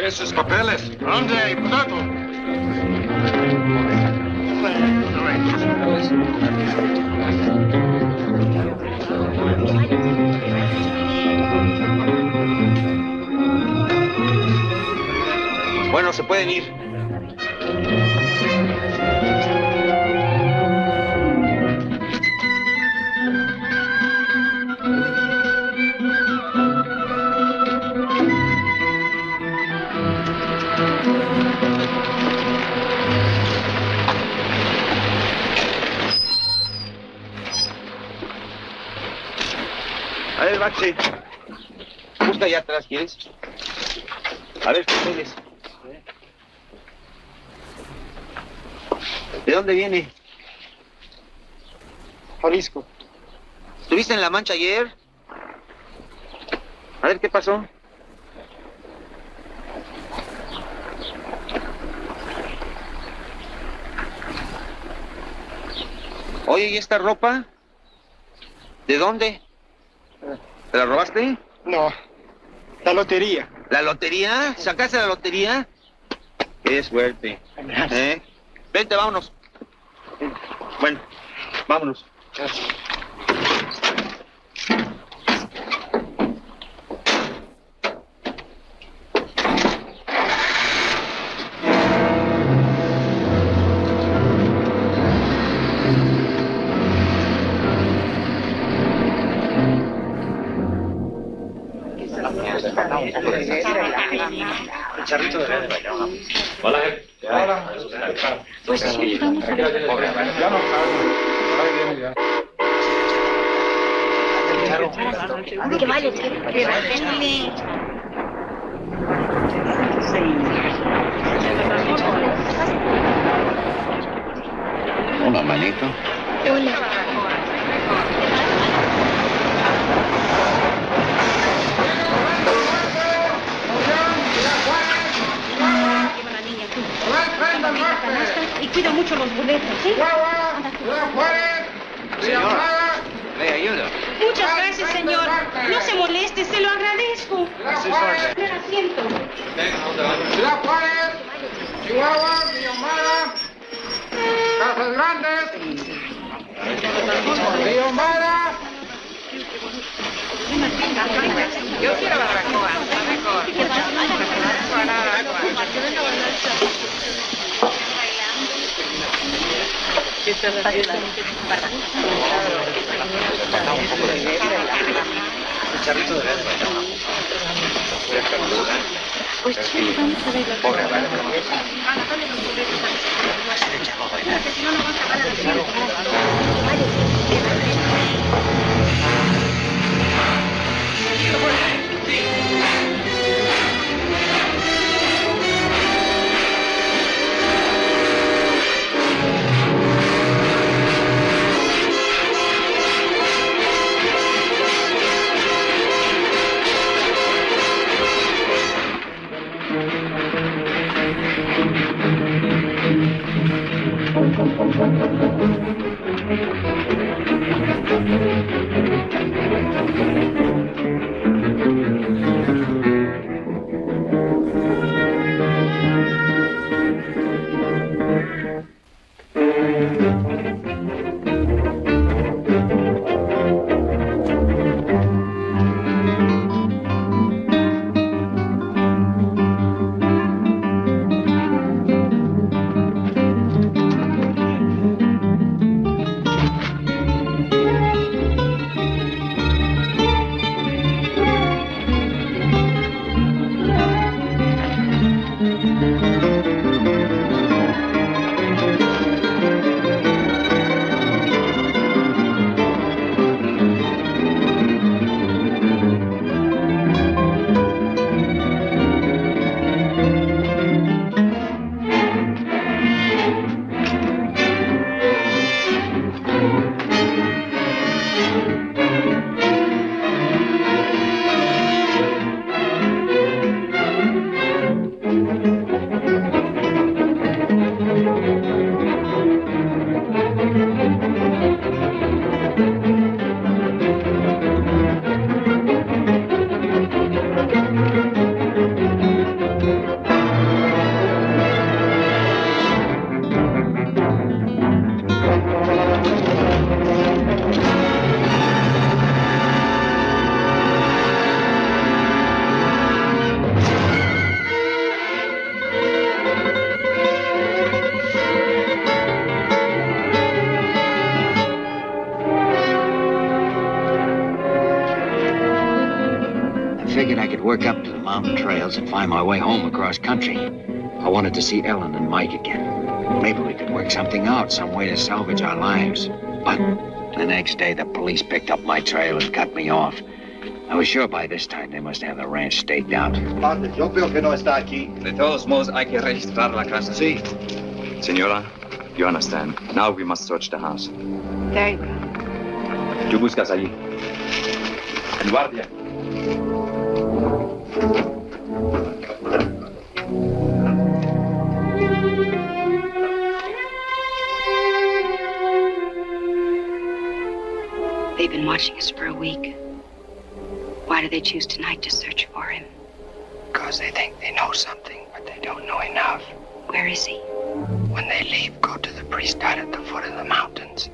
Esos papeles. ¿Dónde? Cuidado. Bueno, se pueden ir. A ver, Baxi. Busca allá atrás, ¿quieres? A ver, papeles. ¿De dónde viene? Jalisco. ¿Estuviste en La Mancha ayer? A ver, ¿qué pasó? Oye, ¿y esta ropa? ¿De dónde? ¿Te la robaste? No, la lotería. ¿La lotería? ¿Sacaste la lotería? Qué suerte. ¿Eh? Vente, vámonos. Bueno, vámonos. Gracias. El charrito de verde. Hola. Hola. Pues sí, ya no Que vaya, que Hola, manito. Hola. Y cuida mucho los boletos, ¿sí? Señor, ¿le ayuda? Muchas gracias, señor. No se moleste, se lo agradezco. Primer asiento. Ciudad Juárez, Chihuahua, Villahumada, Casas Grandes, Villahumada. Yo quiero barbacoa. El charrito de verde. Pues sí, vamos a ver. Pobre, figured I could work up to the mountain trails and find my way home across country. I wanted to see Ellen and Mike again. Maybe we could work something out, some way to salvage our lives. But the next day, the police picked up my trail and cut me off. I was sure by this time they must have the ranch staked out. Padre, yo veo que no está aquí. De todos modos, hay que registrar la casa. Sí. Señora, You understand? Now we must search the house. Very well. ¿Tú buscas allí? En guardia. They've been watching us for a week. Why do they choose tonight to search for him? Because they think they know something, but they don't know enough. Where is he? When they leave, go to the priest hut at the foot of the mountains.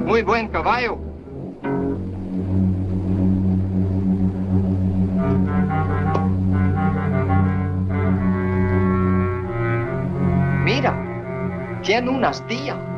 Muy buen caballo. Mira, tiene una astilla.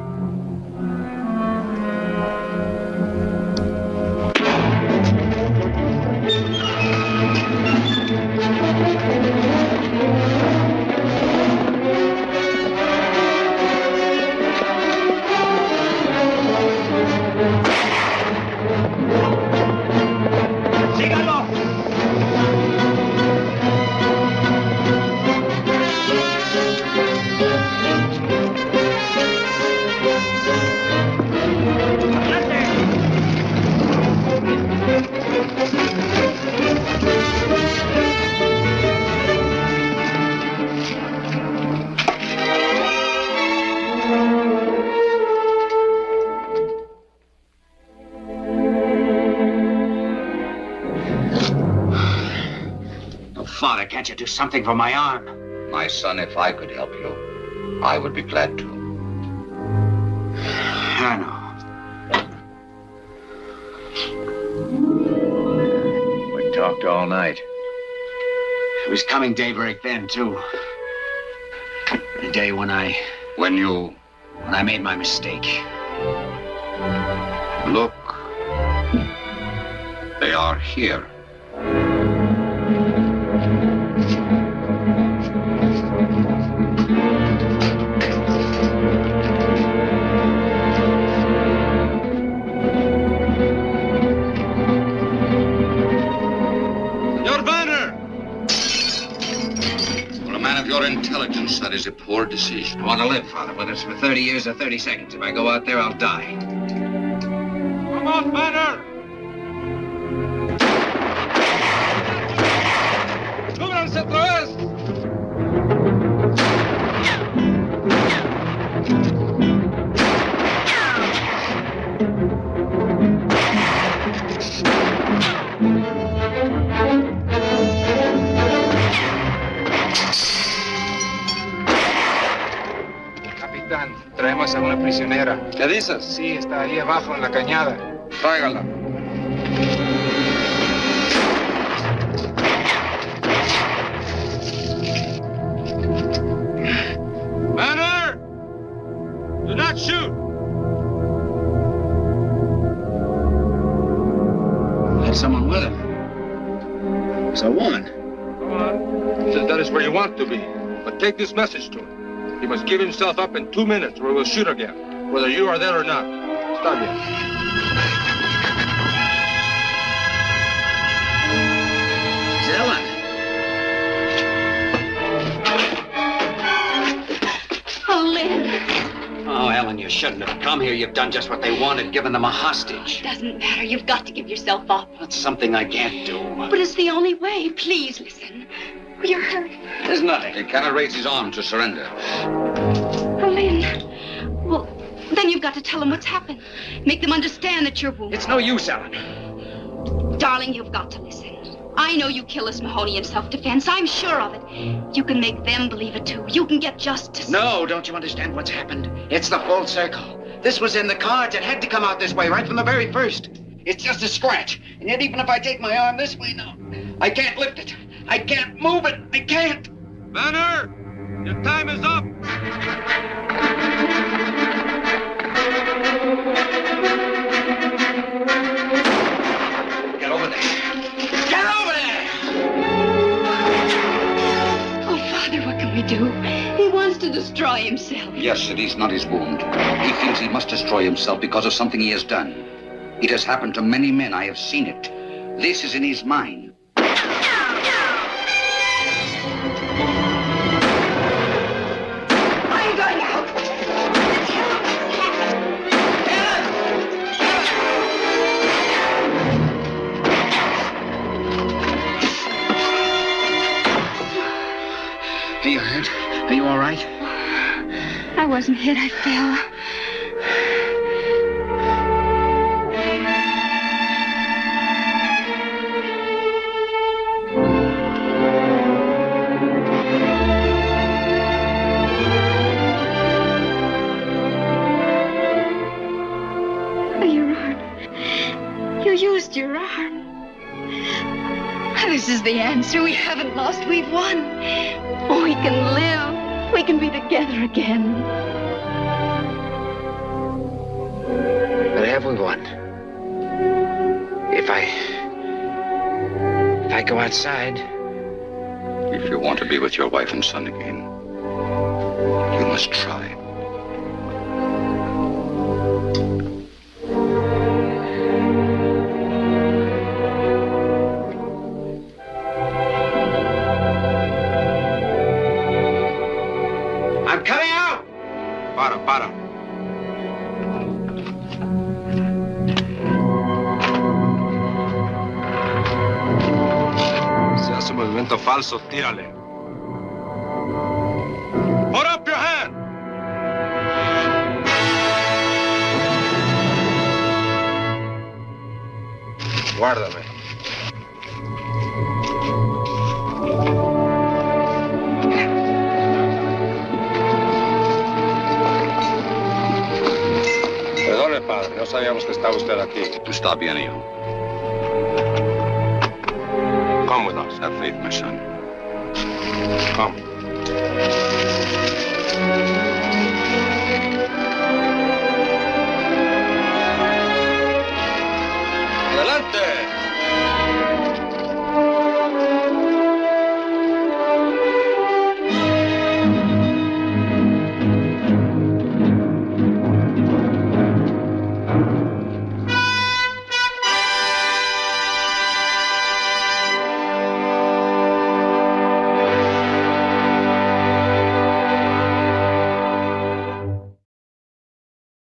Father, can't you do something for my arm? My son, if I could help you, I would be glad to. I know. We talked all night. It was coming daybreak then, too. The day when I made my mistake. Look. They are here. Your intelligence, that is a poor decision. I want to live, Father, whether it's for 30 years or 30 seconds. If I go out there, I'll die. Come on, Banner! ¡Súbranse otra vez! Traemos a una prisionera. ¿Qué dices? Sí, está ahí abajo en la cañada. Tráigala. Banner! Do not shoot! Had someone with him. It's a woman. Come on. Says that is where you want to be. But take this message to him. He must give himself up in 2 minutes or we'll shoot again, whether you are there or not. Stop here. It's Ellen. Oh, Lynn. Oh, Ellen, you shouldn't have come here. You've done just what they wanted, given them a hostage. Doesn't matter. You've got to give yourself up. That's something I can't do. But it's the only way. Please listen. You're hurt. There's nothing. He cannot raise his arm to surrender. Oh, Lynn. Well, then you've got to tell them what's happened. Make them understand that you're wounded. It's no use, Ellen. Darling, you've got to listen. I know you killed this Mahoney in self-defense. I'm sure of it. You can make them believe it, too. You can get justice. No, don't you understand what's happened? It's the full circle. This was in the cards. It had to come out this way right from the very first. It's just a scratch. And yet even if I take my arm this way now, I can't lift it. I can't move it. I can't. Banner! Your time is up. Get over there. Get over there! Oh, Father, what can we do? He wants to destroy himself. Yes, it is not his wound. He feels he must destroy himself because of something he has done. It has happened to many men. I have seen it. This is in his mind. I'm going out. Are you hurt? Are you all right? I wasn't hit. I fell. Your arm. You used your arm. This is the answer. We haven't lost. We've won. Oh, we can live. We can be together again. But have we won? If I go outside. If you want to be with your wife and son again, you must try. I'm coming out! Para. Si hace movimiento falso, tírale. Put up your hand! Guárdame. Perdone, padre, no sabíamos que estaba usted aquí. Está bien, hijo. Come with us. Have faith, my son. Come.